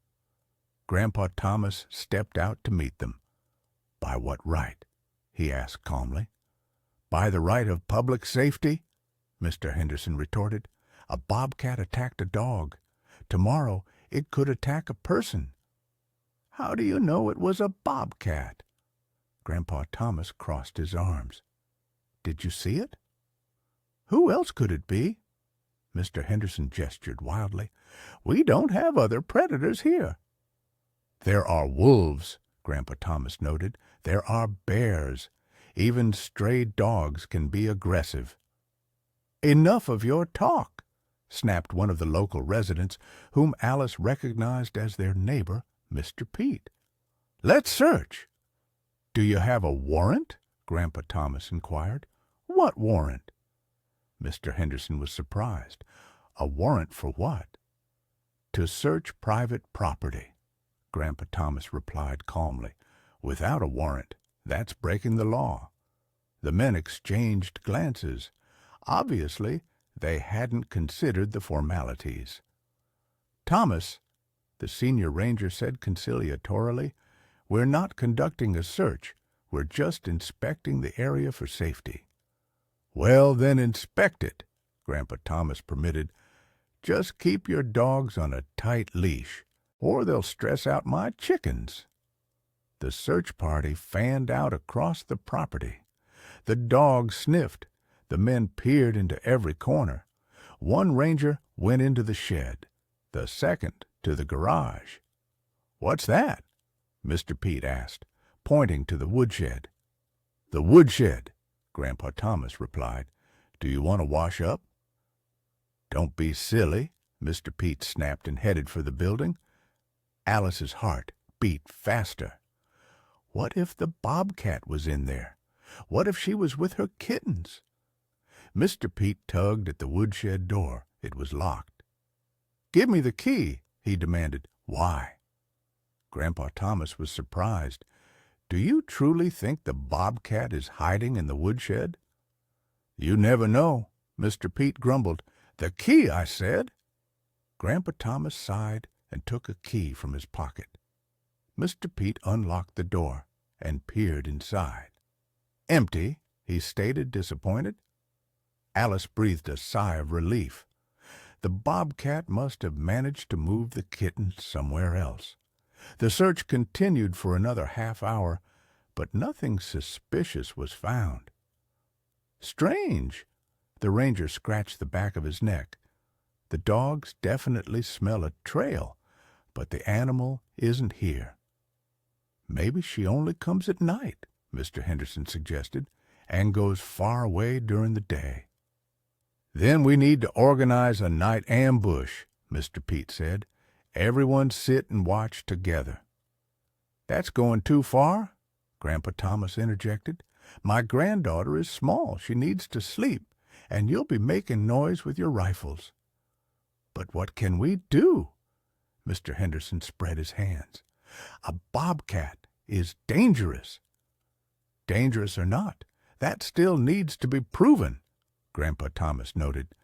Grandpa Thomas stepped out to meet them. "By what right?" he asked calmly. "By the right of public safety," Mr. Henderson retorted. "A bobcat attacked a dog. Tomorrow it could attack a person." "How do you know it was a bobcat?" Grandpa Thomas crossed his arms. "Did you see it?" "Who else could it be?" Mr. Henderson gestured wildly. "We don't have other predators here." "There are wolves," Grandpa Thomas noted. "There are bears. Even stray dogs can be aggressive." "Enough of your talk," snapped one of the local residents, whom Alice recognized as their neighbor, Mr. Pete. "Let's search." "Do you have a warrant?" Grandpa Thomas inquired. "What warrant?" Mr. Henderson was surprised. "A warrant for what?" "To search private property," Grandpa Thomas replied calmly. "Without a warrant, that's breaking the law." The men exchanged glances. Obviously, they hadn't considered the formalities. "Thomas," the senior ranger said conciliatorily, "we're not conducting a search. We're just inspecting the area for safety." "Well, then inspect it," Grandpa Thomas permitted. "Just keep your dogs on a tight leash, or they'll stress out my chickens." The search party fanned out across the property. The dogs sniffed. The men peered into every corner. One ranger went into the shed, the second to the garage. "What's that?" Mr. Pete asked, pointing to the woodshed. "The woodshed," Grandpa Thomas replied. "Do you want to wash up?" "Don't be silly," Mr. Pete snapped and headed for the building. Alice's heart beat faster. What if the bobcat was in there? What if she was with her kittens? Mr. Pete tugged at the woodshed door. It was locked. "Give me the key," he demanded. "Why?" Grandpa Thomas was surprised. "Do you truly think the bobcat is hiding in the woodshed?" "You never know," Mr. Pete grumbled. "The key, I said." Grandpa Thomas sighed and took a key from his pocket. Mr. Pete unlocked the door and peered inside. "Empty," he stated, disappointed. Alice breathed a sigh of relief. The bobcat must have managed to move the kitten somewhere else. The search continued for another half hour, but nothing suspicious was found. "Strange," the ranger scratched the back of his neck. "The dogs definitely smell a trail, but the animal isn't here." "Maybe she only comes at night," Mr. Henderson suggested, "and goes far away during the day." "Then we need to organize a night ambush," Mr. Pete said. "Everyone sit and watch together." "That's going too far," Grandpa Thomas interjected. "My granddaughter is small. She needs to sleep, and you'll be making noise with your rifles." "But what can we do?" Mr. Henderson spread his hands. "A bobcat is dangerous." "Dangerous or not, that still needs to be proven," Grandpa Thomas noted.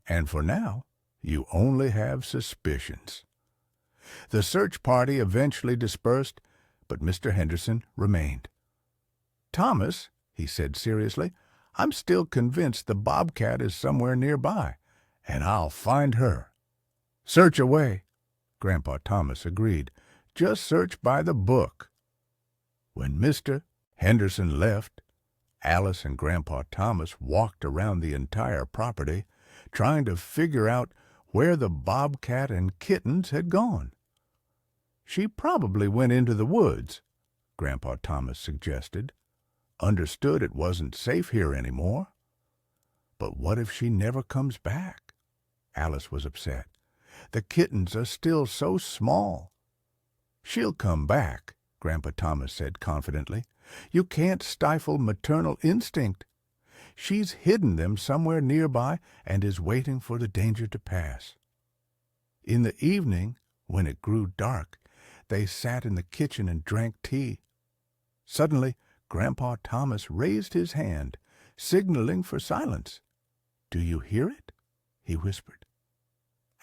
"And for now, you only have suspicions." The search party eventually dispersed, but Mr. Henderson remained. "Thomas," he said seriously, "I'm still convinced the bobcat is somewhere nearby, and I'll find her." "Search away," Grandpa Thomas agreed. "Just search by the book." When Mr. Henderson left, Alice and Grandpa Thomas walked around the entire property, trying to figure out where the bobcat and kittens had gone. "She probably went into the woods," Grandpa Thomas suggested. "Understood it wasn't safe here anymore." "But what if she never comes back?" Alice was upset. "The kittens are still so small." "She'll come back," Grandpa Thomas said confidently. "You can't stifle maternal instinct. She's hidden them somewhere nearby and is waiting for the danger to pass." In the evening, when it grew dark, they sat in the kitchen and drank tea. Suddenly, Grandpa Thomas raised his hand, signaling for silence. "Do you hear it?" he whispered.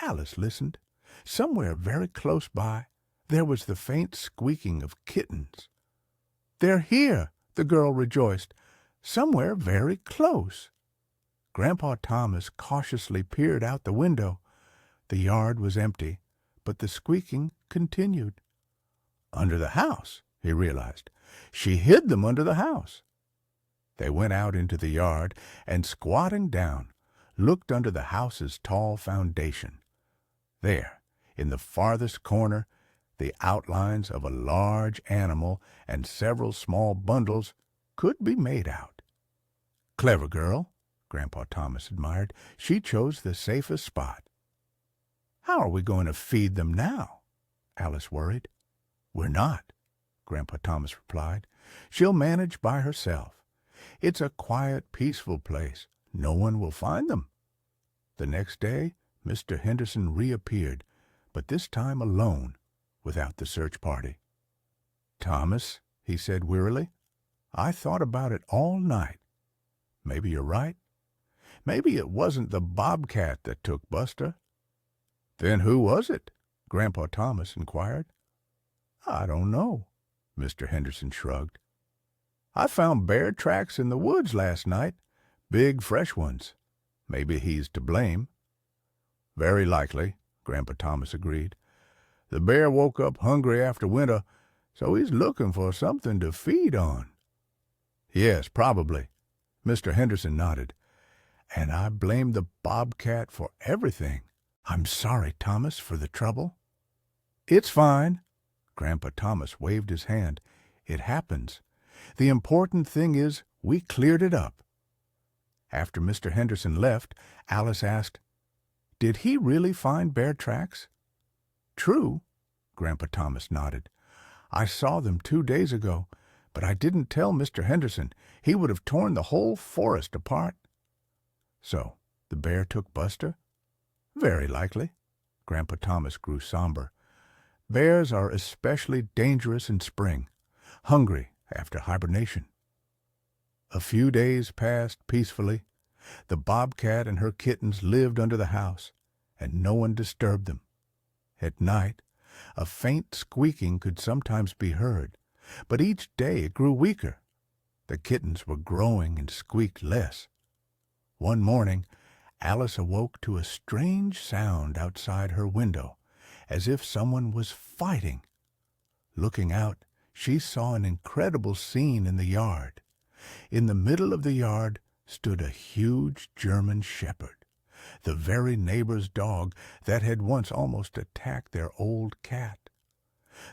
Alice listened. Somewhere very close by, there was the faint squeaking of kittens. "They're here," the girl rejoiced. "Somewhere very close." Grandpa Thomas cautiously peered out the window. The yard was empty, but the squeaking continued. "Under the house," he realized. "She hid them under the house." They went out into the yard and, squatting down, looked under the house's tall foundation. There, in the farthest corner, the outlines of a large animal and several small bundles could be made out. "Clever girl," Grandpa Thomas admired. "She chose the safest spot." "How are we going to feed them now?" Alice worried. "We're not," Grandpa Thomas replied. She'll manage by herself. It's a quiet, peaceful place. No one will find them." The next day, Mr. Henderson reappeared, but this time alone, without the search party. "Thomas," he said wearily, "I thought about it all night. Maybe you're right. Maybe it wasn't the bobcat that took Buster." "Then who was it?" Grandpa Thomas inquired. "I don't know," Mr. Henderson shrugged. "I found bear tracks in the woods last night, big fresh ones. Maybe he's to blame." "Very likely," Grandpa Thomas agreed. "The bear woke up hungry after winter, so he's looking for something to feed on." "Yes, probably," Mr. Henderson nodded. "And I blame the bobcat for everything. I'm sorry, Thomas, for the trouble." "It's fine." Grandpa Thomas waved his hand. "It happens. The important thing is we cleared it up." After Mr. Henderson left, Alice asked, "Did he really find bear tracks?" "True," Grandpa Thomas nodded. "I saw them 2 days ago, but I didn't tell Mr. Henderson. He would have torn the whole forest apart." "So the bear took Buster?" "Very likely." Grandpa Thomas grew somber. "Bears are especially dangerous in spring, hungry after hibernation." A few days passed peacefully. The bobcat and her kittens lived under the house, and no one disturbed them. At night, a faint squeaking could sometimes be heard, but each day it grew weaker. The kittens were growing and squeaked less. One morning, Alice awoke to a strange sound outside her window, as if someone was fighting. Looking out, she saw an incredible scene in the yard. In the middle of the yard stood a huge German shepherd, the very neighbor's dog that had once almost attacked their old cat.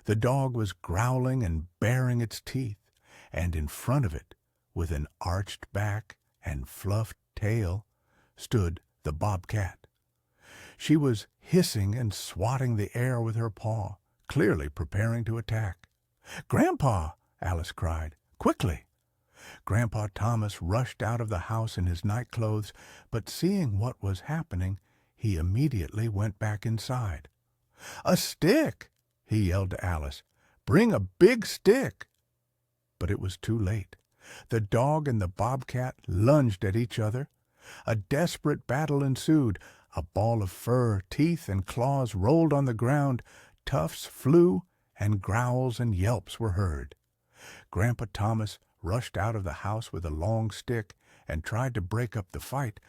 The dog was growling and baring its teeth, and in front of it, with an arched back and fluffed tail, stood the bobcat. She was hissing and swatting the air with her paw, clearly preparing to attack. "Grandpa!" Alice cried. "Quickly!" Grandpa Thomas rushed out of the house in his nightclothes, but seeing what was happening, he immediately went back inside. "A stick!" he yelled to Alice. "Bring a big stick!" But it was too late. The dog and the bobcat lunged at each other. A desperate battle ensued. A ball of fur, teeth, and claws rolled on the ground. Tufts flew, and growls and yelps were heard. Grandpa Thomas rushed out of the house with a long stick and tried to break up the fight,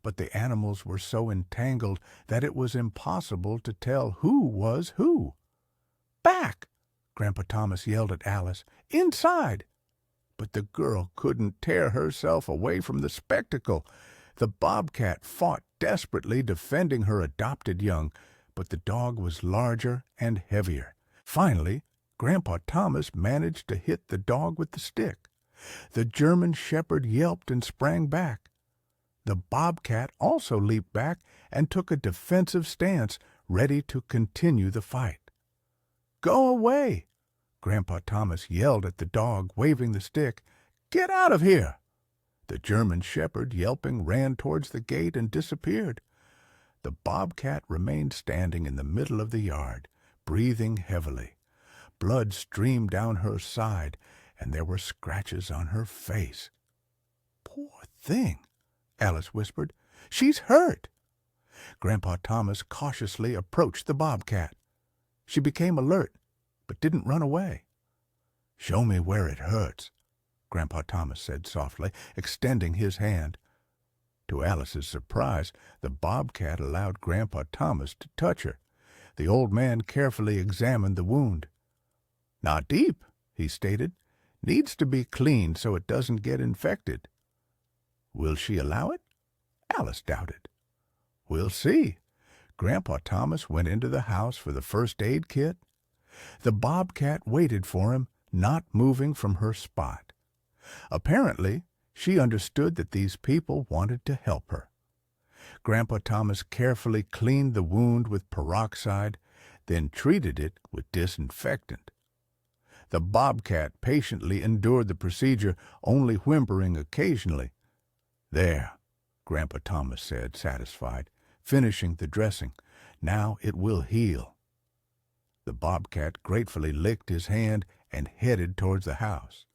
but the animals were so entangled that it was impossible to tell who was who. "Back!" Grandpa Thomas yelled at Alice. "Inside!" But the girl couldn't tear herself away from the spectacle. The bobcat fought desperately, defending her adopted young, but the dog was larger and heavier. Finally, Grandpa Thomas managed to hit the dog with the stick. The German shepherd yelped and sprang back. The bobcat also leaped back and took a defensive stance, ready to continue the fight. "Go away!" Grandpa Thomas yelled at the dog, waving the stick. "Get out of here!" The German shepherd, yelping, ran towards the gate and disappeared. The bobcat remained standing in the middle of the yard, breathing heavily. Blood streamed down her side, and there were scratches on her face. "Poor thing," Alice whispered. "She's hurt." Grandpa Thomas cautiously approached the bobcat. She became alert, but didn't run away. "Show me where it hurts," Grandpa Thomas said softly, extending his hand. To Alice's surprise, the bobcat allowed Grandpa Thomas to touch her. The old man carefully examined the wound. "Not deep," he stated. "Needs to be cleaned so it doesn't get infected." "Will she allow it?" Alice doubted. "We'll see." Grandpa Thomas went into the house for the first aid kit. The bobcat waited for him, not moving from her spot. Apparently, she understood that these people wanted to help her. Grandpa Thomas carefully cleaned the wound with peroxide, then treated it with disinfectant. The bobcat patiently endured the procedure, only whimpering occasionally. "There," Grandpa Thomas said, satisfied, finishing the dressing. "Now it will heal." The bobcat gratefully licked his hand and headed towards the house.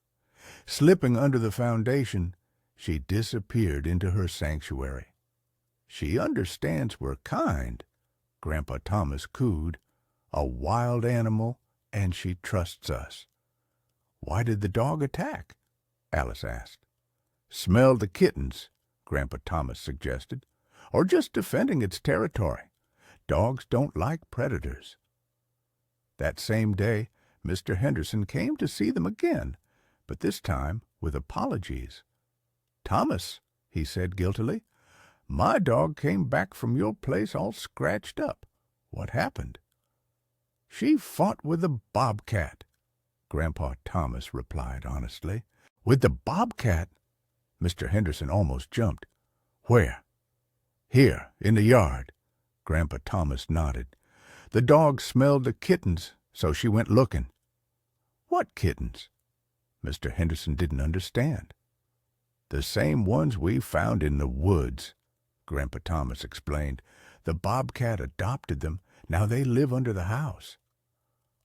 Slipping under the foundation, she disappeared into her sanctuary. "She understands we're kind," Grandpa Thomas cooed. "A wild animal, and she trusts us." "Why did the dog attack?" Alice asked. "Smelled the kittens," Grandpa Thomas suggested. "Or just defending its territory. Dogs don't like predators." That same day, Mr. Henderson came to see them again, but this time with apologies. "Thomas," he said guiltily, "my dog came back from your place all scratched up. What happened?" "She fought with the bobcat," Grandpa Thomas replied honestly. "With the bobcat?" Mr. Henderson almost jumped. "Where?" "Here, in the yard." Grandpa Thomas nodded. "The dog smelled the kittens, so she went looking." "What kittens?" Mr. Henderson didn't understand. "The same ones we found in the woods," Grandpa Thomas explained. "The bobcat adopted them. Now they live under the house."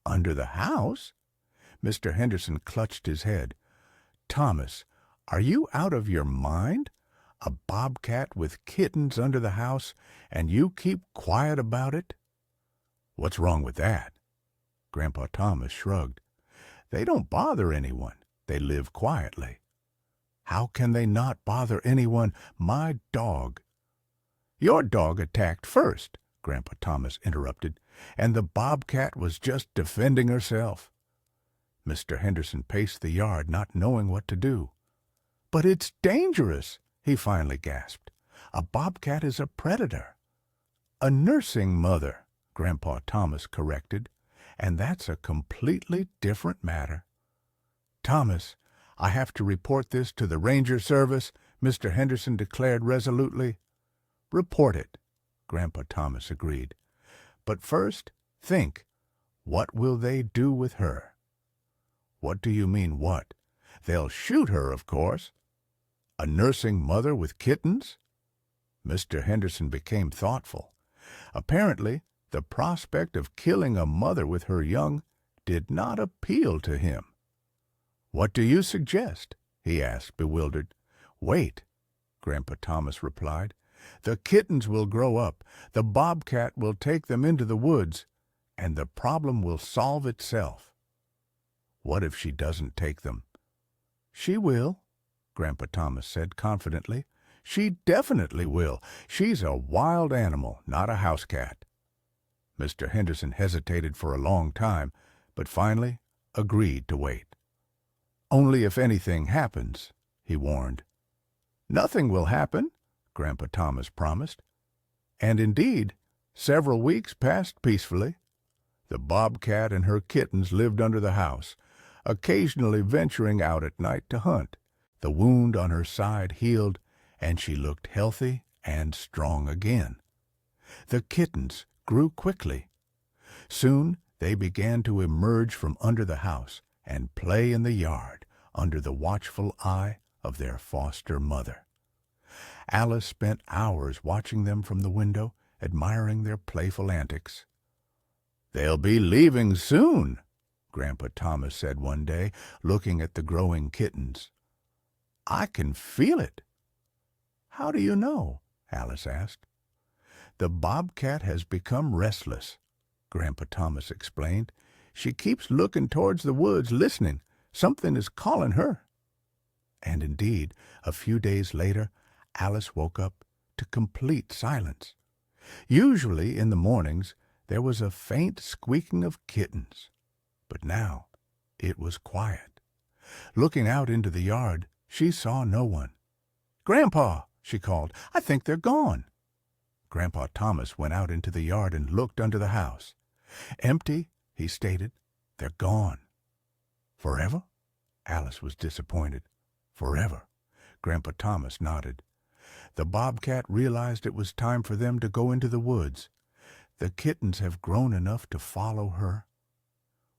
"Under the house?" Mr. Henderson clutched his head. "Thomas, are you out of your mind? A bobcat with kittens under the house, and you keep quiet about it?" "What's wrong with that?" Grandpa Thomas shrugged. "They don't bother anyone. They live quietly." "How can they not bother anyone? My dog—" "Your dog attacked first," Grandpa Thomas interrupted, "and the bobcat was just defending herself." Mr. Henderson paced the yard, not knowing what to do. "But it's dangerous," he finally gasped. "A bobcat is a predator." "A nursing mother," Grandpa Thomas corrected, "and that's a completely different matter." "Thomas, I have to report this to the Ranger Service," Mr. Henderson declared resolutely. "Report it," Grandpa Thomas agreed. "But first, think, what will they do with her?" "What do you mean, what?" "They'll shoot her, of course." "A nursing mother with kittens?" Mr. Henderson became thoughtful. Apparently, the prospect of killing a mother with her young did not appeal to him. "What do you suggest?" he asked, bewildered. "Wait," Grandpa Thomas replied. "The kittens will grow up, the bobcat will take them into the woods, and the problem will solve itself." "What if she doesn't take them?" "She will," Grandpa Thomas said confidently. "She definitely will. She's a wild animal, not a house cat." Mr. Henderson hesitated for a long time, but finally agreed to wait. "Only if anything happens," he warned. "Nothing will happen," Grandpa Thomas promised. And indeed, several weeks passed peacefully. The bobcat and her kittens lived under the house, occasionally venturing out at night to hunt. The wound on her side healed, and she looked healthy and strong again. The kittens grew quickly. Soon they began to emerge from under the house and play in the yard under the watchful eye of their foster mother. Alice spent hours watching them from the window, admiring their playful antics. "They'll be leaving soon," Grandpa Thomas said one day, looking at the growing kittens. "I can feel it." "How do you know?" Alice asked. "The bobcat has become restless," Grandpa Thomas explained. "She keeps looking towards the woods, listening. Something is calling her." And indeed, a few days later, Alice woke up to complete silence. Usually in the mornings there was a faint squeaking of kittens, but now it was quiet. Looking out into the yard, she saw no one. "Grandpa," she called, "I think they're gone." Grandpa Thomas went out into the yard and looked under the house. "Empty," he stated. "They're gone." "Forever?" Alice was disappointed. "Forever." Grandpa Thomas nodded. The bobcat realized it was time for them to go into the woods. The kittens have grown enough to follow her.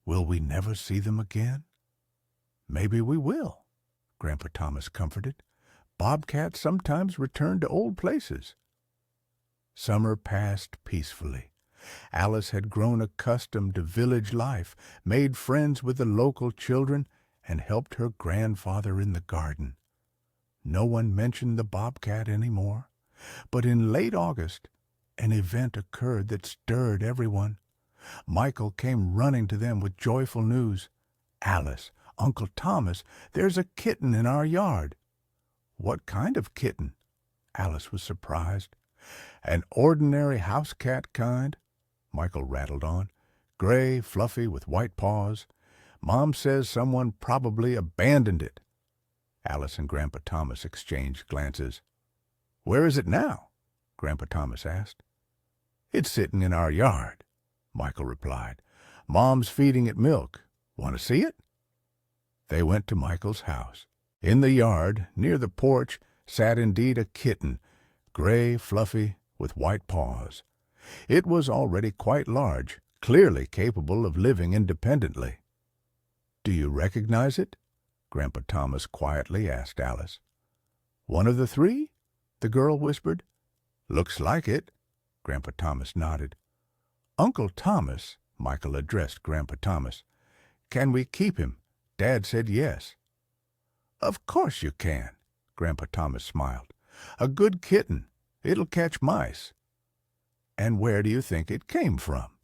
Will we never see them again? Maybe we will, Grandpa Thomas comforted. Bobcats sometimes return to old places. Summer passed peacefully. Alice had grown accustomed to village life, made friends with the local children, and helped her grandfather in the garden. No one mentioned the bobcat any more, but in late August an event occurred that stirred everyone. Michael came running to them with joyful news. "Alice, Uncle Thomas, there's a kitten in our yard." "What kind of kitten?" Alice was surprised. "An ordinary house cat kind," Michael rattled on. "Gray, fluffy, with white paws. Mom says someone probably abandoned it." Alice and Grandpa Thomas exchanged glances. "Where is it now?" Grandpa Thomas asked. "It's sitting in our yard," Michael replied. "Mom's feeding it milk. Want to see it?" They went to Michael's house. In the yard, near the porch, sat indeed a kitten, gray, fluffy, with white paws. It was already quite large, clearly capable of living independently. "Do you recognize it?" Grandpa Thomas quietly asked Alice. "One of the three?" the girl whispered. "Looks like it," Grandpa Thomas nodded. "Uncle Thomas," Michael addressed Grandpa Thomas, "can we keep him? Dad said yes." "Of course you can," Grandpa Thomas smiled. "A good kitten. It'll catch mice." "And where do you think it came from?"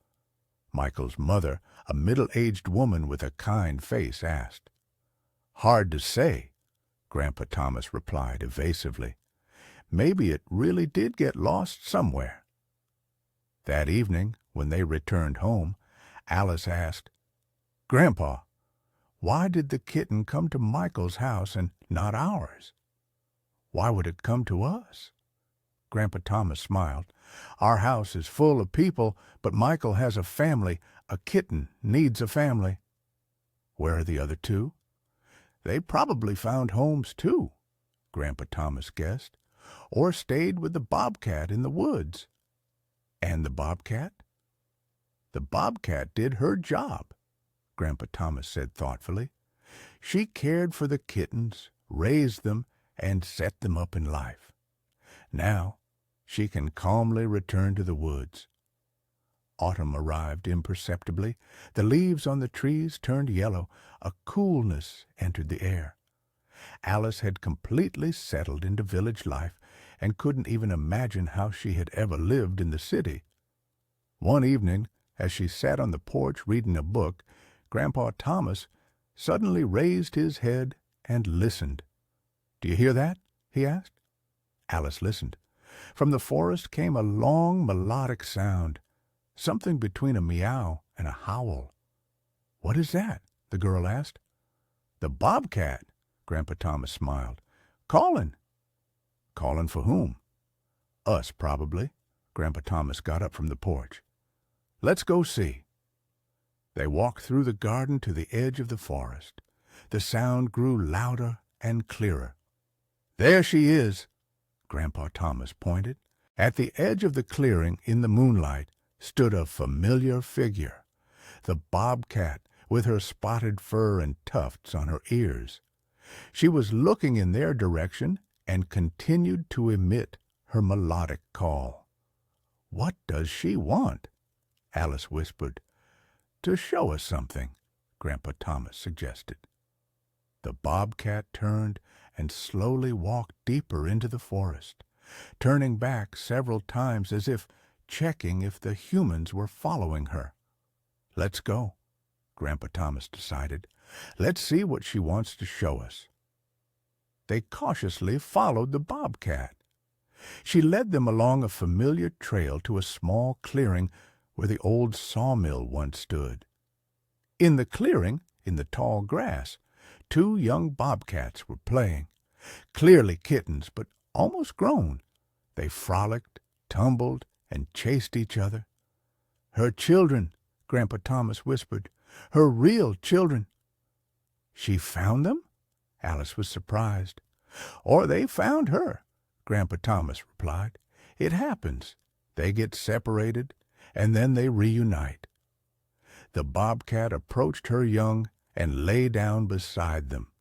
Michael's mother, a middle-aged woman with a kind face, asked. "Hard to say," Grandpa Thomas replied evasively. "Maybe it really did get lost somewhere." That evening, when they returned home, Alice asked, "Grandpa, why did the kitten come to Michael's house and not ours? Why would it come to us?" Grandpa Thomas smiled. "Our house is full of people, but Michael has a family. A kitten needs a family." "Where are the other two?" "They probably found homes, too," Grandpa Thomas guessed, "or stayed with the bobcat in the woods." "And the bobcat?" "The bobcat did her job," Grandpa Thomas said thoughtfully. "She cared for the kittens, raised them, and set them up in life. Now she can calmly return to the woods." Autumn arrived imperceptibly. The leaves on the trees turned yellow. A coolness entered the air. Alice had completely settled into village life and couldn't even imagine how she had ever lived in the city. One evening, as she sat on the porch reading a book, Grandpa Thomas suddenly raised his head and listened. "Do you hear that?" he asked. Alice listened. From the forest came a long, melodic sound, something between a meow and a howl. "What is that?" the girl asked. "The bobcat," Grandpa Thomas smiled. "Calling." "Calling for whom?" "Us, probably." Grandpa Thomas got up from the porch. "Let's go see." They walked through the garden to the edge of the forest. The sound grew louder and clearer. "There she is," Grandpa Thomas pointed. At the edge of the clearing, in the moonlight, stood a familiar figure, the bobcat with her spotted fur and tufts on her ears. She was looking in their direction and continued to emit her melodic call. "What does she want?" Alice whispered. "To show us something," Grandpa Thomas suggested. The bobcat turned and slowly walked deeper into the forest, turning back several times as if checking if the humans were following her. "Let's go," Grandpa Thomas decided. "Let's see what she wants to show us." They cautiously followed the bobcat. She led them along a familiar trail to a small clearing where the old sawmill once stood. In the clearing, in the tall grass, two young bobcats were playing. Clearly kittens, but almost grown. They frolicked, tumbled, and chased each other. "Her children," Grandpa Thomas whispered. "Her real children." "She found them?" Alice was surprised. "Or they found her," Grandpa Thomas replied. "It happens. They get separated, and then they reunite." The bobcat approached her young and lay down beside them.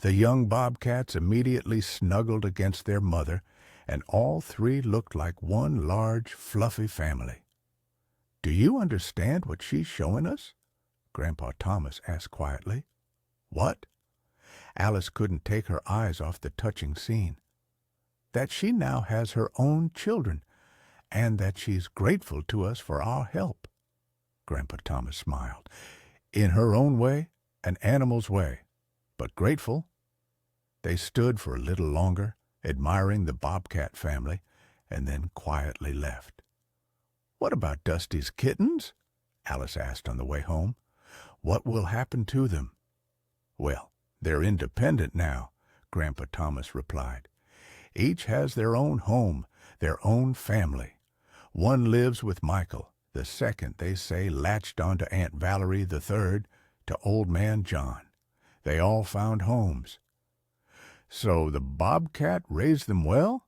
The young bobcats immediately snuggled against their mother, and all three looked like one large, fluffy family. "Do you understand what she's showing us?" Grandpa Thomas asked quietly. "What?" Alice couldn't take her eyes off the touching scene. "That she now has her own children, and that she's grateful to us for our help." Grandpa Thomas smiled. "In her own way, an animal's way, but grateful." They stood for a little longer, admiring the bobcat family, and then quietly left. "What about Dusty's kittens?" Alice asked on the way home. "What will happen to them?" "Well, they're independent now," Grandpa Thomas replied. "Each has their own home, their own family. One lives with Michael, the second, they say, latched onto Aunt Valerie, the third, to Old Man John. They all found homes." "So the bobcat raised them well?"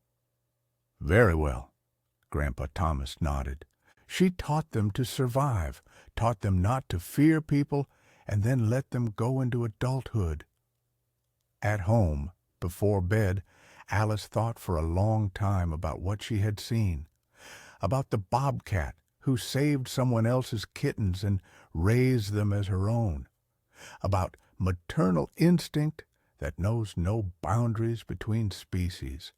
"Very well," Grandpa Thomas nodded. "She taught them to survive, taught them not to fear people, and then let them go into adulthood." At home, before bed, Alice thought for a long time about what she had seen, about the bobcat who saved someone else's kittens and raised them as her own, about maternal instinct that knows no boundaries between species,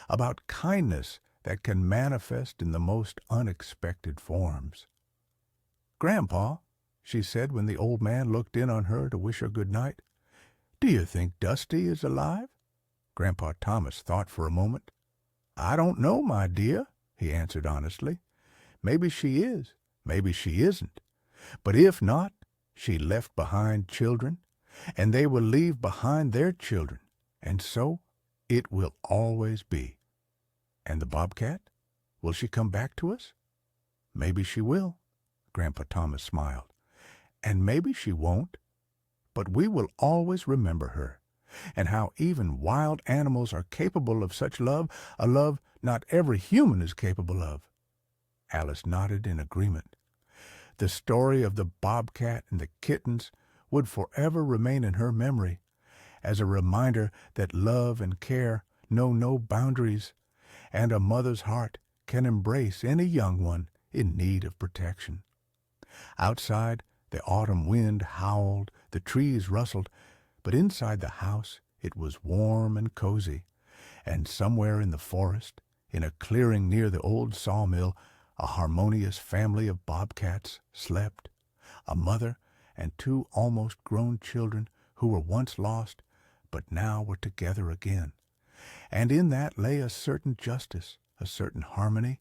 about kindness that can manifest in the most unexpected forms. "Grandpa," she said when the old man looked in on her to wish her good night, "do you think Dusty is alive?" Grandpa Thomas thought for a moment. "I don't know, my dear," he answered honestly. "Maybe she is, maybe she isn't. But if not, she left behind children, and they will leave behind their children, and so it will always be." "And the bobcat? Will she come back to us?" "Maybe she will," Grandpa Thomas smiled. "And maybe she won't. But we will always remember her, and how even wild animals are capable of such love, a love not every human is capable of." Alice nodded in agreement. The story of the bobcat and the kittens would forever remain in her memory, as a reminder that love and care know no boundaries, and a mother's heart can embrace any young one in need of protection. Outside, the autumn wind howled, the trees rustled, but inside the house it was warm and cozy, and somewhere in the forest, in a clearing near the old sawmill, a harmonious family of bobcats slept, a mother and two almost grown children who were once lost, but now were together again. And in that lay a certain justice, a certain harmony,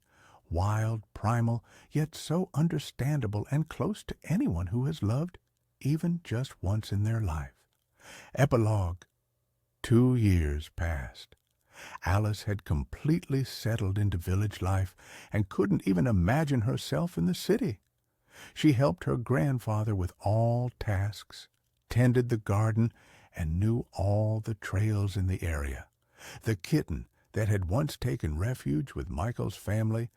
wild, primal, yet so understandable and close to anyone who has loved, even just once in their life. Epilogue. 2 years passed. Alice had completely settled into village life and couldn't even imagine herself in the city. She helped her grandfather with all tasks, tended the garden, and knew all the trails in the area. The kitten that had once taken refuge with Michael's family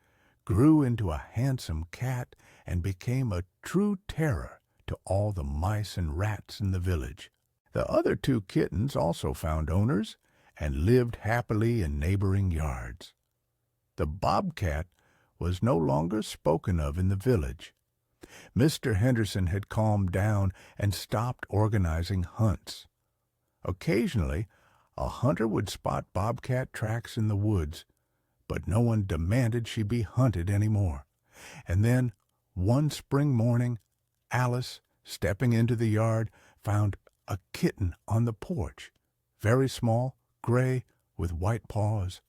grew into a handsome cat and became a true terror to all the mice and rats in the village. The other 2 kittens also found owners and lived happily in neighboring yards. The bobcat was no longer spoken of in the village. Mr. Henderson had calmed down and stopped organizing hunts. Occasionally, a hunter would spot bobcat tracks in the woods, but no one demanded she be hunted any more. And then, one spring morning, Alice, stepping into the yard, found a kitten on the porch, very small, gray, with white paws.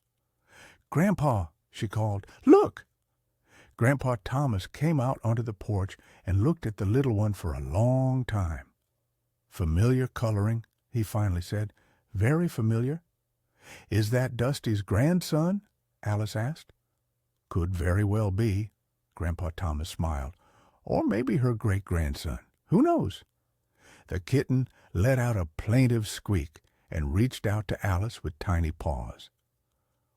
"Grandpa," she called, "look!" Grandpa Thomas came out onto the porch and looked at the little one for a long time. "Familiar coloring," he finally said. "Very familiar." "Is that Dusty's grandson?" Alice asked. "Could very well be," Grandpa Thomas smiled. "Or maybe her great-grandson. Who knows?" The kitten let out a plaintive squeak and reached out to Alice with tiny paws.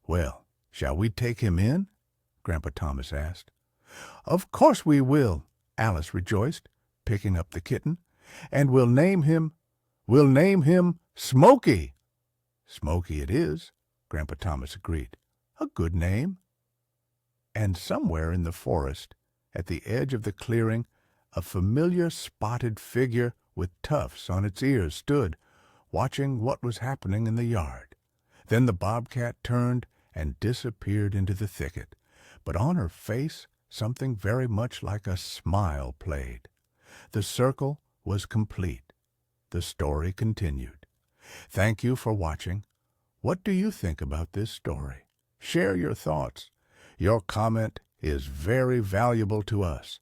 "Well, shall we take him in?" Grandpa Thomas asked. "Of course we will," Alice rejoiced, picking up the kitten. "And we'll name him Smokey." "Smokey it is," Grandpa Thomas agreed. "A good name." And somewhere in the forest, at the edge of the clearing, a familiar spotted figure with tufts on its ears stood, watching what was happening in the yard. Then the bobcat turned and disappeared into the thicket, but on her face something very much like a smile played. The circle was complete. The story continued. Thank you for watching. What do you think about this story? Share your thoughts. Your comment is very valuable to us.